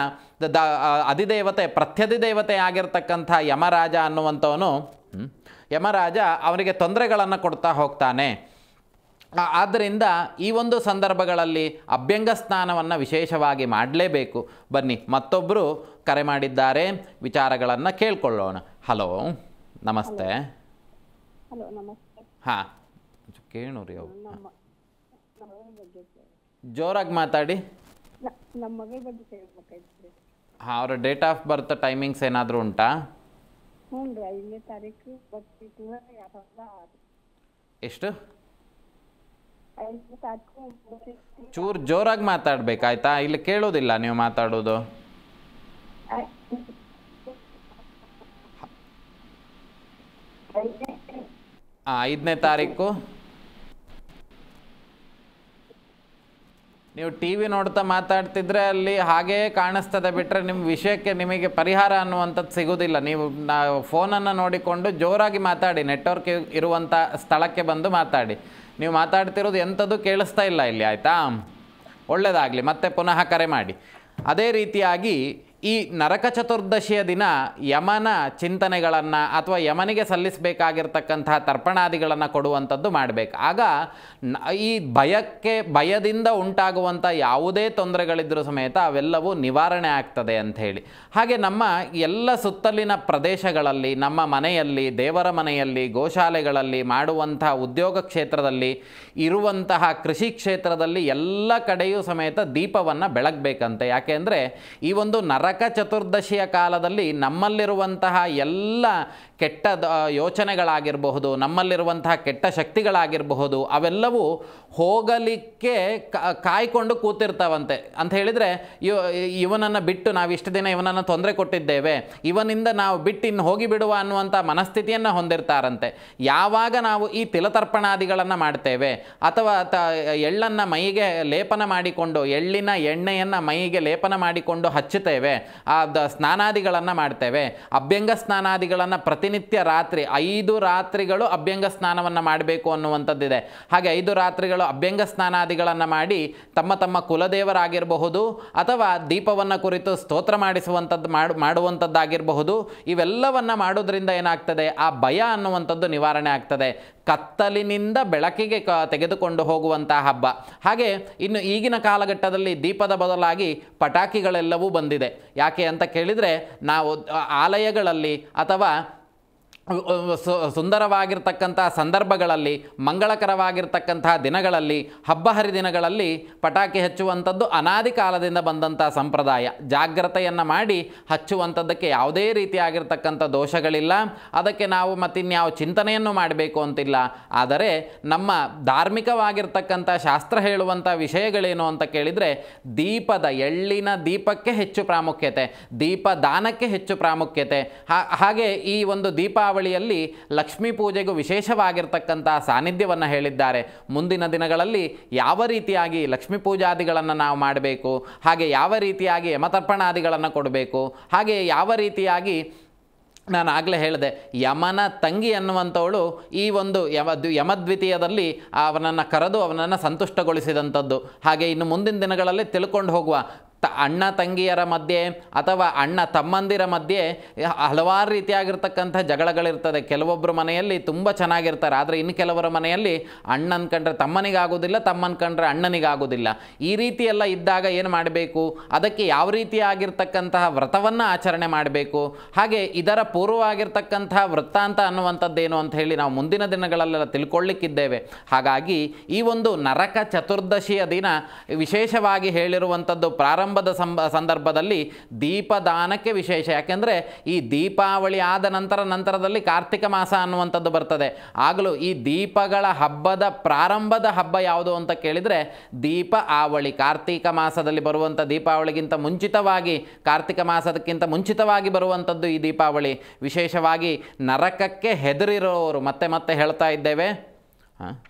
ಅಧಿದೇವತೆ, ಪ್ರತ್ಯಧಿದೇವತೆ ಆಗಿರ್ತಕ್ಕಂಥ ಯಮರಾಜ ಅನ್ನುವಂಥವನು, ಯಮರಾಜ ಅವನಿಗೆ ತೊಂದರೆಗಳನ್ನು ಕೊಡ್ತಾ ಹೋಗ್ತಾನೆ. ಆದ್ದರಿಂದ ಈ ಒಂದು ಸಂದರ್ಭಗಳಲ್ಲಿ ಅಭ್ಯಂಗ ಸ್ನಾನವನ್ನು ವಿಶೇಷವಾಗಿ ಮಾಡಲೇಬೇಕು. ಬನ್ನಿ, ಮತ್ತೊಬ್ಬರು ಕರೆ ಮಾಡಿದ್ದಾರೆ, ವಿಚಾರಗಳನ್ನು ಕೇಳ್ಕೊಳ್ಳೋಣ. ಹಲೋ, ನಮಸ್ತೆ. ಹಲೋ, ನಮಸ್ತೆ. ಹಾಂ, ಕೇಳೋರಿ ಅವು ಜೋರಾಗಿ ಮಾತಾಡಿ. ನಮ್ಮ ಮಗಳ ಬಗ್ಗೆ ಕೇಳಬೇಕಾಯ್ತು. ಹಾಂ, ಅವರ ಡೇಟ್ ಆಫ್ ಬರ್ತ್ ಟೈಮಿಂಗ್ಸ್ ಏನಾದರೂ ಉಂಟಾ? ಹ್ಞೂ ರೀ, 5ನೇ ತಾರೀಕು 2006. ಎಷ್ಟು? 5ನೇ ತಾರೀಕು. ಚೂರು ಜೋರಾಗಿ ಮಾತಾಡಬೇಕಾಯ್ತಾ? ಇಲ್ಲಿ ಕೇಳೋದಿಲ್ಲ ನೀವು ಮಾತಾಡೋದು. 5ನೇ ತಾರೀಕು. ನೀವು ಟಿ ವಿ ನೋಡ್ತಾ ಮಾತಾಡ್ತಿದ್ರೆ ಅಲ್ಲಿ ಹಾಗೇ ಕಾಣಿಸ್ತದೆ, ಬಿಟ್ಟರೆ ನಿಮ್ಮ ವಿಷಯಕ್ಕೆ ನಿಮಗೆ ಪರಿಹಾರ ಅನ್ನುವಂಥದ್ದು ಸಿಗೋದಿಲ್ಲ. ನೀವು ಫೋನನ್ನು ನೋಡಿಕೊಂಡು ಜೋರಾಗಿ ಮಾತಾಡಿ, ನೆಟ್ವರ್ಕ್ ಇರುವಂಥ ಸ್ಥಳಕ್ಕೆ ಬಂದು ಮಾತಾಡಿ. ನೀವು ಮಾತಾಡ್ತಿರೋದು ಎಂಥದ್ದು ಕೇಳಿಸ್ತಾ ಇಲ್ಲ ಇಲ್ಲಿ, ಆಯಿತಾ? ಒಳ್ಳೆಯದಾಗಲಿ, ಮತ್ತೆ ಪುನಃ ಕರೆ ಮಾಡಿ. ಅದೇ ರೀತಿಯಾಗಿ ಈ ನರಕ ಚತುರ್ದಶಿಯ ದಿನ ಯಮನ ಚಿಂತನೆಗಳನ್ನು ಅಥವಾ ಯಮನಿಗೆ ಸಲ್ಲಿಸಬೇಕಾಗಿರ್ತಕ್ಕಂತಹ ತರ್ಪಣಾದಿಗಳನ್ನು ಕೊಡುವಂಥದ್ದು ಮಾಡಬೇಕು. ಆಗ ಈ ಭಯದಿಂದ ಉಂಟಾಗುವಂಥ ಯಾವುದೇ ತೊಂದರೆಗಳಿದ್ದರೂ ಸಮೇತ ಅವೆಲ್ಲವೂ ನಿವಾರಣೆ ಆಗ್ತದೆ ಅಂಥೇಳಿ. ಹಾಗೆ ನಮ್ಮ ಎಲ್ಲ ಸುತ್ತಲಿನ ಪ್ರದೇಶಗಳಲ್ಲಿ, ನಮ್ಮ ಮನೆಯಲ್ಲಿ, ದೇವರ ಮನೆಯಲ್ಲಿ, ಗೋಶಾಲೆಗಳಲ್ಲಿ, ಮಾಡುವಂಥ ಉದ್ಯೋಗ ಕ್ಷೇತ್ರದಲ್ಲಿ, ಇರುವಂತಹ ಕೃಷಿ ಕ್ಷೇತ್ರದಲ್ಲಿ ಎಲ್ಲ ಕಡೆಯೂ ಸಮೇತ ದೀಪವನ್ನು ಬೆಳಗಬೇಕಂತೆ. ಯಾಕೆ ಅಂದರೆ ಈ ಒಂದು ನರಕ ಚತುರ್ದಶಿಯ ಕಾಲದಲ್ಲಿ ನಮ್ಮಲ್ಲಿರುವಂತಹ ಎಲ್ಲ ಕೆಟ್ಟ ಯೋಚನೆಗಳಾಗಿರಬಹುದು, ನಮ್ಮಲ್ಲಿರುವಂತಹ ಕೆಟ್ಟ ಶಕ್ತಿಗಳಾಗಿರಬಹುದು, ಅವೆಲ್ಲವೂ ಹೋಗಲಿಕ್ಕೆ ಕಾಯ್ಕೊಂಡು ಕೂತಿರ್ತಾವಂತೆ. ಅಂತ ಹೇಳಿದರೆ, ಇವನನ್ನು ಬಿಟ್ಟು ನಾವು ಇಷ್ಟು ದಿನ ಇವನನ್ನು ತೊಂದರೆ ಕೊಟ್ಟಿದ್ದೇವೆ, ಇವನಿಂದ ನಾವು ಬಿಟ್ಟು ಇನ್ನು ಹೋಗಿಬಿಡುವ ಅನ್ನುವಂಥ ಮನಸ್ಥಿತಿಯನ್ನು ಹೊಂದಿರ್ತಾರಂತೆ. ಯಾವಾಗ ನಾವು ಈ ತಿಲತರ್ಪಣಾದಿಗಳನ್ನು ಮಾಡ್ತೇವೆ ಅಥವಾ ಎಳ್ಳನ್ನು ಮೈಗೆ ಲೇಪನ ಮಾಡಿಕೊಂಡು, ಎಳ್ಳಿನ ಎಣ್ಣೆಯನ್ನು ಮೈಗೆ ಲೇಪನ ಮಾಡಿಕೊಂಡು ಹಚ್ಚುತ್ತೇವೆ, ಸ್ನಾನಾದಿಗಳನ್ನು ಮಾಡ್ತೇವೆ, ಅಭ್ಯಂಗ ಸ್ನಾನಾದಿಗಳನ್ನು ಪ್ರತಿನಿತ್ಯ ರಾತ್ರಿ 5 ರಾತ್ರಿಗಳು ಅಭ್ಯಂಗ ಸ್ನಾನವನ್ನು ಮಾಡಬೇಕು ಅನ್ನುವಂಥದ್ದಿದೆ. ಹಾಗೆ 5 ರಾತ್ರಿಗಳು ಅಭ್ಯಂಗ ಸ್ನಾನಾದಿಗಳನ್ನು ಮಾಡಿ ತಮ್ಮ ತಮ್ಮ ಕುಲದೇವರಾಗಿರಬಹುದು ಅಥವಾ ದೀಪವನ್ನು ಕುರಿತು ಸ್ತೋತ್ರ ಮಾಡುವಂಥದ್ದಾಗಿರಬಹುದು, ಇವೆಲ್ಲವನ್ನು ಮಾಡೋದ್ರಿಂದ ಏನಾಗ್ತದೆ, ಆ ಭಯ ಅನ್ನುವಂಥದ್ದು ನಿವಾರಣೆ ಆಗ್ತದೆ. ಕತ್ತಲಿನಿಂದ ಬೆಳಕಿಗೆ ತೆಗೆದುಕೊಂಡು ಹೋಗುವಂತಹ ಹಬ್ಬ. ಹಾಗೆ ಇನ್ನು ಈಗಿನ ಕಾಲಘಟ್ಟದಲ್ಲಿ ದೀಪದ ಬದಲಾಗಿ ಪಟಾಕಿಗಳೆಲ್ಲವೂ ಬಂದಿದೆ. ಯಾಕೆ ಅಂತ ಕೇಳಿದರೆ, ನಾವು ಆಲಯಗಳಲ್ಲಿ ಅಥವಾ ಸುಂದರವಾಗಿರ್ತಕ್ಕಂತಹ ಸಂದರ್ಭಗಳಲ್ಲಿ, ಮಂಗಳಕರವಾಗಿರ್ತಕ್ಕಂತಹ ದಿನಗಳಲ್ಲಿ, ಹಬ್ಬ ಹರಿದಿನಗಳಲ್ಲಿ ಪಟಾಕಿ ಹಚ್ಚುವಂಥದ್ದು ಅನಾದಿ ಕಾಲದಿಂದ ಬಂದಂಥ ಸಂಪ್ರದಾಯ. ಜಾಗ್ರತೆಯನ್ನು ಮಾಡಿ ಹಚ್ಚುವಂಥದ್ದಕ್ಕೆ ಯಾವುದೇ ರೀತಿಯಾಗಿರ್ತಕ್ಕಂಥ ದೋಷಗಳಿಲ್ಲ. ಅದಕ್ಕೆ ನಾವು ಮತ್ತಿನ್ಯಾವ ಚಿಂತನೆಯನ್ನು ಮಾಡಬೇಕು ಅಂತಿಲ್ಲ. ಆದರೆ ನಮ್ಮ ಧಾರ್ಮಿಕವಾಗಿರ್ತಕ್ಕಂಥ ಶಾಸ್ತ್ರ ಹೇಳುವಂಥ ವಿಷಯಗಳೇನು ಅಂತ ಕೇಳಿದರೆ, ದೀಪದ, ಎಳ್ಳಿನ ದೀಪಕ್ಕೆ ಹೆಚ್ಚು ಪ್ರಾಮುಖ್ಯತೆ, ದೀಪದಾನಕ್ಕೆ ಹೆಚ್ಚು ಪ್ರಾಮುಖ್ಯತೆ. ಹಾಗೆ ಈ ಒಂದು ದೀಪಾವಳಿಯಲ್ಲಿ ಲಕ್ಷ್ಮೀ ಪೂಜೆಗೂ ವಿಶೇಷವಾಗಿರ್ತಕ್ಕಂಥ ಸಾನ್ನಿಧ್ಯವನ್ನು ಹೇಳಿದ್ದಾರೆ. ಮುಂದಿನ ದಿನಗಳಲ್ಲಿ ಯಾವ ರೀತಿಯಾಗಿ ಲಕ್ಷ್ಮೀ ಪೂಜಾದಿಗಳನ್ನು ನಾವು ಮಾಡಬೇಕು, ಹಾಗೆ ಯಾವ ರೀತಿಯಾಗಿ ಯಮತರ್ಪಣಾದಿಗಳನ್ನು ಕೊಡಬೇಕು, ಹಾಗೆ ಯಾವ ರೀತಿಯಾಗಿ ನಾನು ಆಗಲೇ ಹೇಳಿದೆ, ಯಮನ ತಂಗಿ ಅನ್ನುವಂಥವಳು ಈ ಒಂದು ಯಮದ್ವಿತೀಯದಲ್ಲಿ ಅವನನ್ನು ಕರೆದು ಅವನನ್ನು ಸಂತುಷ್ಟಗೊಳಿಸಿದಂಥದ್ದು. ಹಾಗೆ ಇನ್ನು ಮುಂದಿನ ದಿನಗಳಲ್ಲಿ ತಿಳ್ಕೊಂಡು ಹೋಗುವ ಅಣ್ಣ ತಂಗಿಯರ ಮಧ್ಯೆ ಅಥವಾ ಅಣ್ಣ ತಮ್ಮಂದಿರ ಮಧ್ಯೆ ಹಲವಾರು ರೀತಿಯಾಗಿರ್ತಕ್ಕಂಥ ಜಗಳಗಳಿರ್ತದೆ. ಕೆಲವೊಬ್ಬರು ಮನೆಯಲ್ಲಿ ತುಂಬ ಚೆನ್ನಾಗಿರ್ತಾರೆ, ಆದರೆ ಇನ್ನು ಕೆಲವರ ಮನೆಯಲ್ಲಿ ಅಣ್ಣನ ಕಂಡ್ರೆ ತಮ್ಮನಿಗಾಗೋದಿಲ್ಲ, ತಮ್ಮನ ಕಂಡ್ರೆ ಅಣ್ಣನಿಗಾಗೋದಿಲ್ಲ. ಈ ರೀತಿಯೆಲ್ಲ ಇದ್ದಾಗ ಏನು ಮಾಡಬೇಕು, ಅದಕ್ಕೆ ಯಾವ ರೀತಿಯಾಗಿರ್ತಕ್ಕಂತಹ ವ್ರತವನ್ನು ಆಚರಣೆ ಮಾಡಬೇಕು, ಹಾಗೆ ಇದರ ಪೂರ್ವವಾಗಿರ್ತಕ್ಕಂತಹ ವೃತ್ತಾಂತ ಅನ್ನುವಂಥದ್ದೇನು ಅಂತ ಹೇಳಿ ನಾವು ಮುಂದಿನ ದಿನಗಳಲ್ಲೆಲ್ಲ ತಿಳ್ಕೊಳ್ಳಿಕ್ಕಿದ್ದೇವೆ. ಹಾಗಾಗಿ ಈ ಒಂದು ನರಕ ಚತುರ್ದಶಿಯ ದಿನ ವಿಶೇಷವಾಗಿ ಹೇಳಿರುವಂಥದ್ದು ಪ್ರಾರಂಭದ ಸಂದರ್ಭದಲ್ಲಿ ದೀಪದಾನಕ್ಕೆ ವಿಶೇಷ. ಯಾಕೆಂದರೆ ಈ ದೀಪಾವಳಿ ಆದ ನಂತರದಲ್ಲಿ ಕಾರ್ತಿಕ ಮಾಸ ಅನ್ನುವಂಥದ್ದು ಬರ್ತದೆ. ಆಗಲೂ ಈ ದೀಪಗಳ ಹಬ್ಬದ ಪ್ರಾರಂಭದ ಹಬ್ಬ ಯಾವುದು ಅಂತ ಕೇಳಿದರೆ ದೀಪ ಆವಳಿ. ಕಾರ್ತಿಕ ಮಾಸದಲ್ಲಿ ಬರುವಂಥ ದೀಪಾವಳಿಗಿಂತ ಮುಂಚಿತವಾಗಿ, ಕಾರ್ತಿಕ ಮಾಸದಕ್ಕಿಂತ ಮುಂಚಿತವಾಗಿ ಬರುವಂಥದ್ದು ಈ ದೀಪಾವಳಿ. ವಿಶೇಷವಾಗಿ ನರಕಕ್ಕೆ ಹೆದರಿರೋರು, ಮತ್ತೆ ಹೇಳ್ತಾ ಇದ್ದೇವೆ,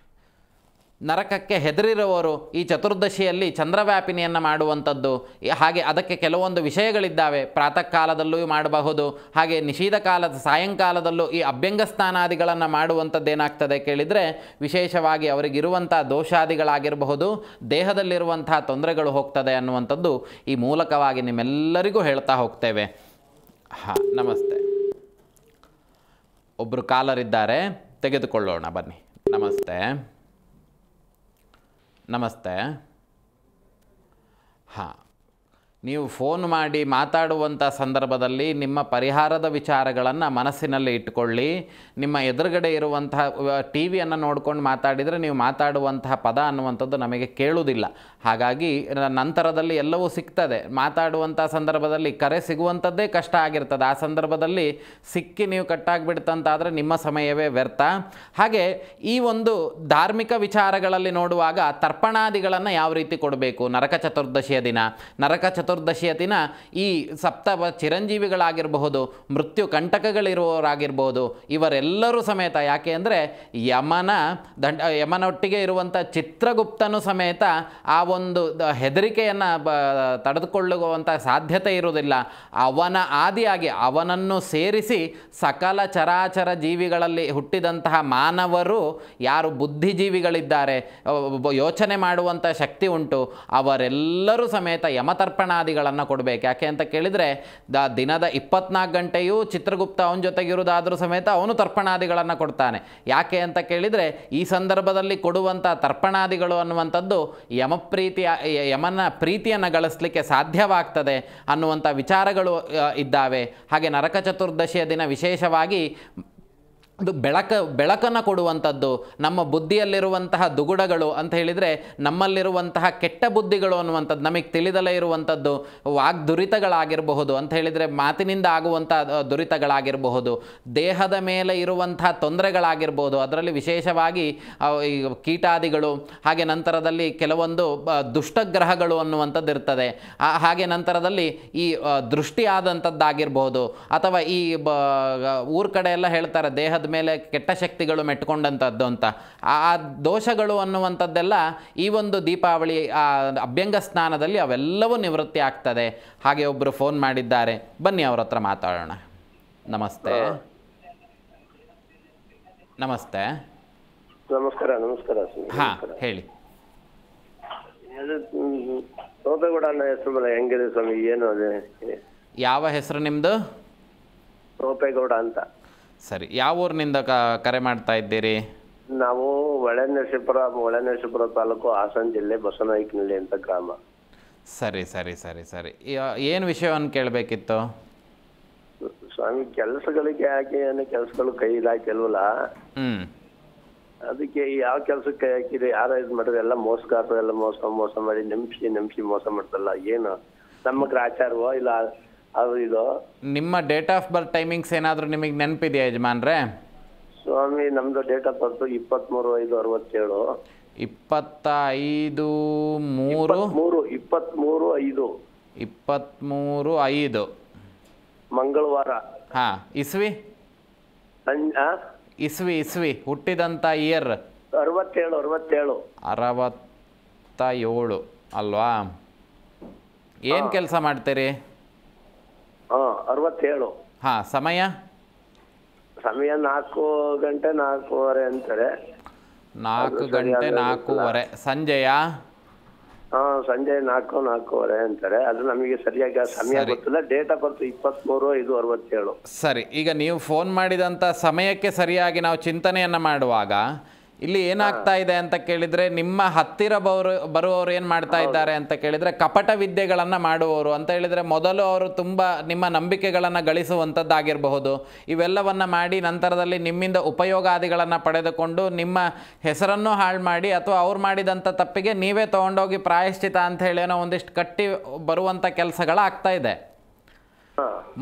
ನರಕಕ್ಕೆ ಹೆದರಿರುವವರು ಈ ಚತುರ್ದಶಿಯಲ್ಲಿ ಚಂದ್ರವ್ಯಾಪಿನಿಯನ್ನು ಮಾಡುವಂಥದ್ದು, ಹಾಗೆ ಅದಕ್ಕೆ ಕೆಲವೊಂದು ವಿಷಯಗಳಿದ್ದಾವೆ. ಪ್ರಾತಃ ಕಾಲದಲ್ಲೂ ಮಾಡಬಹುದು, ಹಾಗೆ ನಿಷೀಧ ಕಾಲದ ಸಾಯಂಕಾಲದಲ್ಲೂ ಈ ಅಭ್ಯಂಗ ಸ್ನಾನಾದಿಗಳನ್ನು ಮಾಡುವಂಥದ್ದು ಏನಾಗ್ತದೆ ಕೇಳಿದರೆ ವಿಶೇಷವಾಗಿ ಅವರಿಗಿರುವಂಥ ದೋಷಾದಿಗಳಾಗಿರಬಹುದು, ದೇಹದಲ್ಲಿರುವಂಥ ತೊಂದರೆಗಳು ಹೋಗ್ತದೆ ಅನ್ನುವಂಥದ್ದು ಈ ಮೂಲಕವಾಗಿ ನಿಮ್ಮೆಲ್ಲರಿಗೂ ಹೇಳ್ತಾ ಹೋಗ್ತೇವೆ. ಹಾಂ, ನಮಸ್ತೆ. ಒಬ್ಬರು ಕಾಲರಿದ್ದಾರೆ, ತೆಗೆದುಕೊಳ್ಳೋಣ ಬನ್ನಿ. ನಮಸ್ತೆ. ನಮಸ್ತೆ. ಹಾಂ, ನೀವು ಫೋನ್ ಮಾಡಿ ಮಾತಾಡುವಂಥ ಸಂದರ್ಭದಲ್ಲಿ ನಿಮ್ಮ ಪರಿಹಾರದ ವಿಚಾರಗಳನ್ನು ಮನಸ್ಸಿನಲ್ಲಿ ಇಟ್ಟುಕೊಳ್ಳಿ. ನಿಮ್ಮ ಎದುರುಗಡೆ ಇರುವಂತಹ ಟಿ ವಿಯನ್ನು ನೋಡ್ಕೊಂಡು ಮಾತಾಡಿದರೆ ನೀವು ಮಾತಾಡುವಂತಹ ಪದ ಅನ್ನುವಂಥದ್ದು ನಮಗೆ ಕೇಳುವುದಿಲ್ಲ. ಹಾಗಾಗಿ ನಂತರದಲ್ಲಿ ಎಲ್ಲವೂ ಸಿಗ್ತದೆ. ಮಾತಾಡುವಂಥ ಸಂದರ್ಭದಲ್ಲಿ ಕರೆ ಸಿಗುವಂಥದ್ದೇ ಕಷ್ಟ ಆಗಿರ್ತದೆ. ಆ ಸಂದರ್ಭದಲ್ಲಿ ಸಿಕ್ಕಿ ನೀವು ಕಟ್ಟಾಗಿಬಿಡ್ತಂತಾದರೆ ನಿಮ್ಮ ಸಮಯವೇ ವ್ಯರ್ಥ. ಹಾಗೆ ಈ ಒಂದು ಧಾರ್ಮಿಕ ವಿಚಾರಗಳಲ್ಲಿ ನೋಡುವಾಗ ತರ್ಪಣಾದಿಗಳನ್ನು ಯಾವ ರೀತಿ ಕೊಡಬೇಕು ನರಕ ಚತುರ್ದಶಿಯ ದಿನ. ನರಕ ಚತುರ್ದಶಿಯ ದಿನ ಈ ಸಪ್ತ ಚಿರಂಜೀವಿಗಳಾಗಿರಬಹುದು, ಮೃತ್ಯು ಕಂಟಕಗಳಿರುವವರಾಗಿರ್ಬೋದು, ಇವರೆಲ್ಲರೂ ಸಮೇತ, ಯಾಕೆ ಅಂದರೆ ಯಮನೊಟ್ಟಿಗೆ ಇರುವಂಥ ಚಿತ್ರಗುಪ್ತನು ಸಮೇತ ಆ ಒಂದು ಹೆದರಿಕೆಯನ್ನು ತಡೆದುಕೊಳ್ಳುವಂಥ ಸಾಧ್ಯತೆ ಇರುವುದಿಲ್ಲ. ಅವನ ಆದಿಯಾಗಿ ಅವನನ್ನು ಸೇರಿಸಿ ಸಕಲ ಚರಾಚರ ಜೀವಿಗಳಲ್ಲಿ ಹುಟ್ಟಿದಂತಹ ಮಾನವರು ಯಾರು ಬುದ್ಧಿಜೀವಿಗಳಿದ್ದಾರೆ, ಯೋಚನೆ ಮಾಡುವಂಥ ಶಕ್ತಿ ಉಂಟು, ಅವರೆಲ್ಲರೂ ಸಮೇತ ಯಮತರ್ಪಣಾದಿಗಳನ್ನು ಕೊಡಬೇಕು. ಯಾಕೆ ಅಂತ ಕೇಳಿದರೆ ದಿನದ 24 ಗಂಟೆಯೂ ಚಿತ್ರಗುಪ್ತ ಅವನ ಜೊತೆಗಿರುವುದಾದರೂ ಸಮೇತ ಅವನು ತರ್ಪಣಾದಿಗಳನ್ನು ಕೊಡ್ತಾನೆ. ಯಾಕೆ ಅಂತ ಕೇಳಿದರೆ ಈ ಸಂದರ್ಭದಲ್ಲಿ ಕೊಡುವಂಥ ತರ್ಪಣಾದಿಗಳು ಅನ್ನುವಂಥದ್ದು ಯಮನ ಪ್ರೀತಿಯನ್ನು ಗಳಿಸಲಿಕ್ಕೆ ಸಾಧ್ಯವಾಗ್ತದೆ ಅನ್ನುವಂಥ ವಿಚಾರಗಳು ಇದ್ದಾವೆ. ಹಾಗೆ ನರಕ ಚತುರ್ದಶಿಯ ದಿನ ವಿಶೇಷವಾಗಿ ಅದು ಬೆಳಕನ್ನು ಕೊಡುವಂಥದ್ದು. ನಮ್ಮ ಬುದ್ಧಿಯಲ್ಲಿರುವಂತಹ ದುಗುಡಗಳು ಅಂತ ಹೇಳಿದರೆ ನಮ್ಮಲ್ಲಿರುವಂತಹ ಕೆಟ್ಟ ಬುದ್ಧಿಗಳು ಅನ್ನುವಂಥದ್ದು, ನಮಗೆ ತಿಳಿದಲೇ ಇರುವಂಥದ್ದು ವಾಗ್ದುರಿತಗಳಾಗಿರಬಹುದು, ಅಂತ ಹೇಳಿದರೆ ಮಾತಿನಿಂದ ಆಗುವಂಥ ದುರಿತಗಳಾಗಿರಬಹುದು, ದೇಹದ ಮೇಲೆ ಇರುವಂತಹ ತೊಂದರೆಗಳಾಗಿರ್ಬೋದು, ಅದರಲ್ಲಿ ವಿಶೇಷವಾಗಿ ಕೀಟಾದಿಗಳು, ಹಾಗೆ ನಂತರದಲ್ಲಿ ಕೆಲವೊಂದು ದುಷ್ಟಗ್ರಹಗಳು ಅನ್ನುವಂಥದ್ದು ಇರ್ತದೆ. ಹಾಗೆ ನಂತರದಲ್ಲಿ ಈ ದೃಷ್ಟಿ ಆದಂಥದ್ದಾಗಿರ್ಬೋದು, ಅಥವಾ ಈ ಊರ ಕಡೆ ಎಲ್ಲ ಹೇಳ್ತಾರೆ ದೇಹದ ಮೇಲೆ ಕೆಟ್ಟ ಶಕ್ತಿಗಳು ಮೆಟ್ಕೊಂಡಂಥದ್ದು ಅಂತ. ಆ ದೋಷಗಳು ಅನ್ನುವಂಥದ್ದೆಲ್ಲ ಈ ಒಂದು ದೀಪಾವಳಿ ಅಭ್ಯಂಗ ಸ್ನಾನದಲ್ಲಿ ಅವೆಲ್ಲವೂ ನಿವೃತ್ತಿ ಆಗ್ತದೆ. ಹಾಗೆ ಒಬ್ಬರು ಫೋನ್ ಮಾಡಿದ್ದಾರೆ, ಬನ್ನಿ ಅವ್ರ ಹತ್ರ ಮಾತಾಡೋಣ. ನಮಸ್ತೆ. ನಮಸ್ತೆ. ನಮಸ್ಕಾರ. ನಮಸ್ಕಾರ. ಹಾಂ, ಹೇಳಿ. ರೋಪೇಗೌಡ ಅನ್ನೋ ಹೆಸರು ಹೆಂಗಿದೆ ಸ್ವಾಮಿ? ಏನು ಅದೇ ಯಾವ ಹೆಸರು ನಿಮ್ಮದು? ರೋಪೇಗೌಡ ಅಂತ. ಸರಿ, ಯಾವ ಊರಿನಿಂದ ಕರೆ ಮಾಡ್ತಾ ಇದ್ದೀರಿ? ನಾವು ಹೊಳೆನರಸೀಪುರ ತಾಲೂಕು, ಹಾಸನ ಜಿಲ್ಲೆ, ಬಸವನಾಯಕನಹಳ್ಳಿ ಅಂತ ಗ್ರಾಮ. ಸರಿ ಸರಿ ಸರಿ ಸರಿ ಏನು ವಿಷಯವನ್ನು ಕೇಳಬೇಕಿತ್ತು ಸ್ವಾಮಿ? ಕೆಲಸಗಳಿಗೆ ಯಾಕೆ ಕೆಲಸಗಳು ಕೈ ಹಾಕಿಲ್ವಲ್ಲ, ಅದಕ್ಕೆ ಯಾವ ಕೆಲಸಕ್ಕೆ ಕೈ ಹಾಕಿರಿ? ಯಾರ ಇದು ಮಾಡಿದ್ರೆ ಎಲ್ಲ ಮೋಸಗಾರರು, ಎಲ್ಲ ಮೋಸ ಮಾಡಿ ನೆಮ್ಸಿ ಮೋಸ ಮಾಡ್ತಲ್ಲ. ಏನು ನಮ್ಮ ಗ್ರಾಚಾರವೋ ಇಲ್ಲ ಅದು ಇದು? ನಿಮ್ಮ ಡೇಟ್ ಆಫ್ ಬರ್ತ್ ಟೈಮಿಂಗ್ಸ್ ಏನಾದರೂ ನಿಮಗೆ ನೆನಪಿದೆಯಾ ಯಜಮಾನ್ರೆ? ಸ್ವಾಮಿ ನಮ್ದು ಡೇಟ್ ಆಫ್ ಬರ್ತ್ 23/5/67. 23/5 ಮಂಗಳವಾರ. ಹಾಂ, ಇಸ್ವಿ ಹುಟ್ಟಿದಂಥ ಇಯರ್ 67 ಅಲ್ವಾ? ಏನು ಕೆಲಸ ಮಾಡ್ತೀರಿ? 67. ಹಾಂ, ಸಮಯ 4 ಗಂಟೆ 4:15 ಅಂತಾರೆ. 4 ಗಂಟೆ 4:15 ಸಂಜೆಯಾ? ಸಂಜೆ 4:15 ಅಂತಾರೆ. ಅದು ನಮಗೆ ಸರಿಯಾಗಿ ಸಮಯ ಗೊತ್ತಿಲ್ಲ. Date of birth 23/5/67. ಸರಿ, ಈಗ ನೀವು ಫೋನ್ ಮಾಡಿದಂಥ ಸಮಯಕ್ಕೆ ಸರಿಯಾಗಿ ನಾವು ಚಿಂತನೆಯನ್ನು ಮಾಡುವಾಗ ಇಲ್ಲಿ ಏನಾಗ್ತಾ ಇದೆ ಅಂತ ಕೇಳಿದರೆ, ನಿಮ್ಮ ಹತ್ತಿರ ಬರುವವರು ಏನು ಮಾಡ್ತಾ ಇದ್ದಾರೆ ಅಂತ ಕೇಳಿದರೆ, ಕಪಟ ವಿದ್ಯೆಗಳನ್ನು ಮಾಡುವವರು. ಅಂತ ಹೇಳಿದರೆ ಮೊದಲು ಅವರು ತುಂಬ ನಿಮ್ಮ ನಂಬಿಕೆಗಳನ್ನು ಗಳಿಸುವಂಥದ್ದಾಗಿರಬಹುದು. ಇವೆಲ್ಲವನ್ನು ಮಾಡಿ ನಂತರದಲ್ಲಿ ನಿಮ್ಮಿಂದ ಉಪಯೋಗಾದಿಗಳನ್ನು ಪಡೆದುಕೊಂಡು ನಿಮ್ಮ ಹೆಸರನ್ನು ಹಾಳು ಮಾಡಿ, ಅಥವಾ ಅವ್ರು ಮಾಡಿದಂಥ ತಪ್ಪಿಗೆ ನೀವೇ ತೊಗೊಂಡೋಗಿ ಪ್ರಾಯಶ್ಚಿತ ಅಂತ ಹೇಳಿ ಏನೋ ಒಂದಿಷ್ಟು ಕಟ್ಟಿ ಬರುವಂಥ ಕೆಲಸಗಳಾಗ್ತಾ ಇದೆ.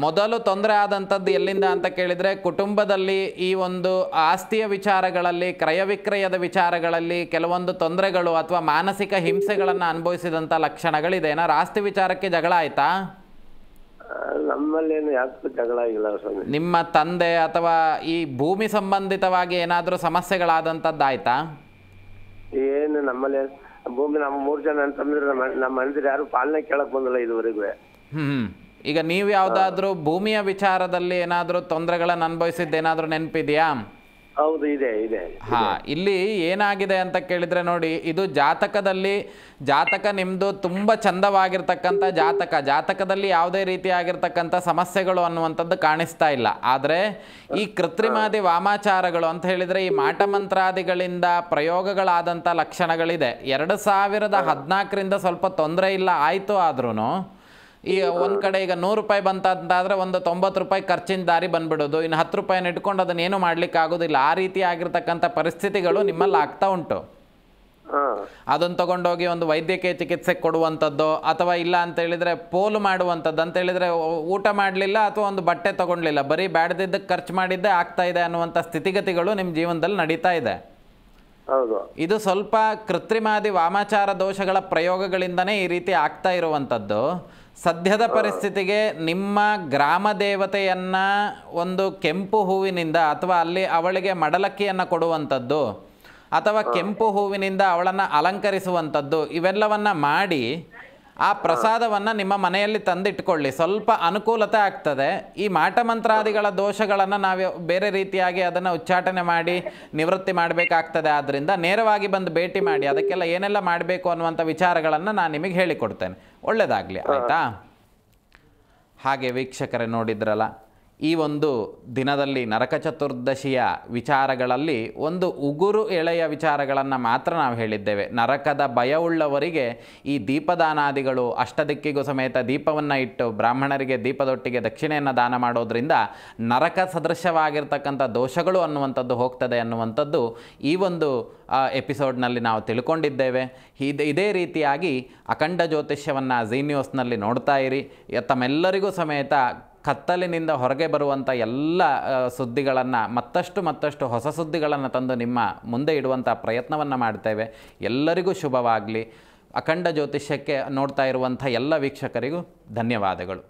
ಮೊದಲು ತೊಂದರೆ ಆದಂಥದ್ದು ಎಲ್ಲಿಂದ ಅಂತ ಕೇಳಿದರೆ, ಕುಟುಂಬದಲ್ಲಿ ಈ ಒಂದು ಆಸ್ತಿಯ ವಿಚಾರಗಳಲ್ಲಿ, ಕ್ರಯ ವಿಕ್ರಯದ ವಿಚಾರಗಳಲ್ಲಿ ಕೆಲವೊಂದು ತೊಂದರೆಗಳು ಅಥವಾ ಮಾನಸಿಕ ಹಿಂಸೆಗಳನ್ನು ಅನುಭವಿಸಿದಂಥ ಲಕ್ಷಣಗಳಿದೆ. ಏನಾರು ಆಸ್ತಿ ವಿಚಾರಕ್ಕೆ ಜಗಳ ಆಯ್ತಾ? ನಮ್ಮಲ್ಲೇನು ಯಾಕೆ ಜಗಳ ಇಲ್ಲ ಸ್ವಾಮಿ. ನಿಮ್ಮ ತಂದೆ ಅಥವಾ ಈ ಭೂಮಿ ಸಂಬಂಧಿತವಾಗಿ ಏನಾದರೂ ಸಮಸ್ಯೆಗಳಾದಂಥದ್ದು ಆಯ್ತಾ? ಭೂಮಿನ ನಮ್ಮಲ್ಲಿ ಭೂಮಿ ನಮ್ಮ 3 ಜನ ಅಂತಂದ್ರೆ ನಮ್ಮ ಮನೆಯವ್ರು ಯಾರು ಪಾಲನೆ ಕೇಳಕ್ ಬಂದಿಲ್ಲ ಇದುವರೆಗೂ. ಈಗ ನೀವು ಯಾವುದಾದ್ರೂ ಭೂಮಿಯ ವಿಚಾರದಲ್ಲಿ ಏನಾದರೂ ತೊಂದರೆಗಳನ್ನು ಅನುಭವಿಸಿದ್ದೇನಾದರೂ ನೆನಪಿದೆಯಾ? ಹೌದು, ಇದೆ ಇದೆ. ಇಲ್ಲಿ ಏನಾಗಿದೆ ಅಂತ ಕೇಳಿದರೆ ನೋಡಿ, ಇದು ಜಾತಕ ನಿಮ್ಮದು ತುಂಬ ಚಂದವಾಗಿರ್ತಕ್ಕಂಥ ಜಾತಕದಲ್ಲಿ ಯಾವುದೇ ರೀತಿಯಾಗಿರ್ತಕ್ಕಂಥ ಸಮಸ್ಯೆಗಳು ಅನ್ನುವಂಥದ್ದು ಕಾಣಿಸ್ತಾ ಇಲ್ಲ. ಆದರೆ ಈ ಕೃತ್ರಿಮಾದಿ ವಾಮಾಚಾರಗಳು ಅಂತ ಹೇಳಿದರೆ ಈ ಮಾಟಮಂತ್ರಾದಿಗಳಿಂದ ಪ್ರಯೋಗಗಳಾದಂಥ ಲಕ್ಷಣಗಳಿದೆ. 2014ರಿಂದ ಸ್ವಲ್ಪ ತೊಂದರೆ ಇಲ್ಲ ಆಯಿತು. ಆದ್ರೂ ಈ ಒಂದು ಕಡೆ ಈಗ 100 ರೂಪಾಯಿ ಬಂತಂತಾದರೆ ಒಂದು 90 ರೂಪಾಯಿ ಖರ್ಚಿನ ದಾರಿ ಬಂದ್ಬಿಡೋದು, ಇನ್ನು 10 ರೂಪಾಯಿನ ಇಟ್ಕೊಂಡು ಅದನ್ನೇನು ಮಾಡ್ಲಿಕ್ಕೆ ಆಗೋದಿಲ್ಲ. ಆ ರೀತಿ ಆಗಿರ್ತಕ್ಕಂಥ ಪರಿಸ್ಥಿತಿಗಳು ನಿಮ್ಮಲ್ಲಿ ಆಗ್ತಾ ಉಂಟು. ಅದನ್ನು ತಗೊಂಡೋಗಿ ಒಂದು ವೈದ್ಯಕೀಯ ಚಿಕಿತ್ಸೆ ಕೊಡುವಂಥದ್ದು, ಅಥವಾ ಇಲ್ಲ ಅಂತ ಹೇಳಿದರೆ ಪೋಲು ಮಾಡುವಂಥದ್ದು. ಅಂತ ಹೇಳಿದರೆ ಊಟ ಮಾಡಲಿಲ್ಲ ಅಥವಾ ಒಂದು ಬಟ್ಟೆ ತೊಗೊಳ್ಲಿಲ್ಲ, ಬರೀ ಬ್ಯಾಡದಿದ್ದಕ್ಕೆ ಖರ್ಚು ಮಾಡಿದ್ದೇ ಆಗ್ತಾ ಇದೆ ಅನ್ನುವಂಥ ಸ್ಥಿತಿಗತಿಗಳು ನಿಮ್ಮ ಜೀವನದಲ್ಲಿ ನಡೀತಾ ಇದೆ. ಇದು ಸ್ವಲ್ಪ ಕೃತ್ರಿಮಾದಿ ವಾಮಾಚಾರ ದೋಷಗಳ ಪ್ರಯೋಗಗಳಿಂದನೇ ಈ ರೀತಿ ಆಗ್ತಾ ಇರುವಂಥದ್ದು. ಸದ್ಯದ ಪರಿಸ್ಥಿತಿಗೆ ನಿಮ್ಮ ಗ್ರಾಮ ದೇವತೆಯನ್ನು ಒಂದು ಕೆಂಪು ಹೂವಿನಿಂದ ಅಥವಾ ಅಲ್ಲಿ ಅವಳಿಗೆ ಮಡಲಕ್ಕಿಯನ್ನು ಕೊಡುವಂಥದ್ದು ಅಥವಾ ಕೆಂಪು ಹೂವಿನಿಂದ ಅವಳನ್ನು ಅಲಂಕರಿಸುವಂಥದ್ದು, ಇವೆಲ್ಲವನ್ನು ಮಾಡಿ ಆ ಪ್ರಸಾದವನ್ನು ನಿಮ್ಮ ಮನೆಯಲ್ಲಿ ತಂದಿಟ್ಕೊಳ್ಳಿ. ಸ್ವಲ್ಪ ಅನುಕೂಲತೆ ಆಗ್ತದೆ. ಈ ಮಾಟಮಂತ್ರಾದಿಗಳ ದೋಷಗಳನ್ನು ನಾವು ಬೇರೆ ರೀತಿಯಾಗಿ ಅದನ್ನು ಉಚ್ಚಾಟನೆ ಮಾಡಿ ನಿವೃತ್ತಿ ಮಾಡಬೇಕಾಗ್ತದೆ. ಆದ್ದರಿಂದ ನೇರವಾಗಿ ಬಂದು ಭೇಟಿ ಮಾಡಿ, ಅದಕ್ಕೆಲ್ಲ ಏನೆಲ್ಲ ಮಾಡಬೇಕು ಅನ್ನುವಂಥ ವಿಚಾರಗಳನ್ನು ನಾನು ನಿಮಗೆ ಹೇಳಿಕೊಡ್ತೇನೆ. ಒಳ್ಳೆಯದಾಗಲಿ, ಆಯಿತಾ? ಹಾಗೆ ವೀಕ್ಷಕರೇ, ನೋಡಿದ್ರಲ್ಲ, ಈ ಒಂದು ದಿನದಲ್ಲಿ ನರಕ ಚತುರ್ದಶಿಯ ವಿಚಾರಗಳಲ್ಲಿ ಒಂದು ಉಗುರು ಎಳೆಯ ವಿಚಾರಗಳನ್ನು ಮಾತ್ರ ನಾವು ಹೇಳಿದ್ದೇವೆ. ನರಕದ ಭಯವುಳ್ಳವರಿಗೆ ಈ ದೀಪದಾನಾದಿಗಳು, ಅಷ್ಟದಿಕ್ಕಿಗೂ ಸಮೇತ ದೀಪವನ್ನು ಇಟ್ಟು ಬ್ರಾಹ್ಮಣರಿಗೆ ದೀಪದೊಟ್ಟಿಗೆ ದಕ್ಷಿಣೆಯನ್ನು ದಾನ ಮಾಡೋದ್ರಿಂದ ನರಕ ಸದೃಶವಾಗಿರ್ತಕ್ಕಂಥ ದೋಷಗಳು ಅನ್ನುವಂಥದ್ದು ಹೋಗ್ತದೆ ಅನ್ನುವಂಥದ್ದು ಈ ಒಂದು ಎಪಿಸೋಡ್ನಲ್ಲಿ ನಾವು ತಿಳ್ಕೊಂಡಿದ್ದೇವೆ. ಇದೇ ರೀತಿಯಾಗಿ ಅಖಂಡ ಜ್ಯೋತಿಷ್ಯವನ್ನು ಝೀ ನ್ಯೂಸ್ನಲ್ಲಿ ನೋಡ್ತಾ ಇರಿ. ತಮ್ಮೆಲ್ಲರಿಗೂ ಸಮೇತ ಕತ್ತಲಿನಿಂದ ಹೊರಗೆ ಬರುವಂಥ ಎಲ್ಲ ಸುದ್ದಿಗಳನ್ನು ಮತ್ತಷ್ಟು ಹೊಸ ಸುದ್ದಿಗಳನ್ನು ತಂದು ನಿಮ್ಮ ಮುಂದೆ ಇಡುವಂಥ ಪ್ರಯತ್ನವನ್ನು ಮಾಡ್ತೇವೆ. ಎಲ್ಲರಿಗೂ ಶುಭವಾಗಲಿ. ಅಖಂಡ ಜ್ಯೋತಿಷ್ಯಕ್ಕೆ ನೋಡ್ತಾ ಇರುವಂಥ ಎಲ್ಲ ವೀಕ್ಷಕರಿಗೂ ಧನ್ಯವಾದಗಳು.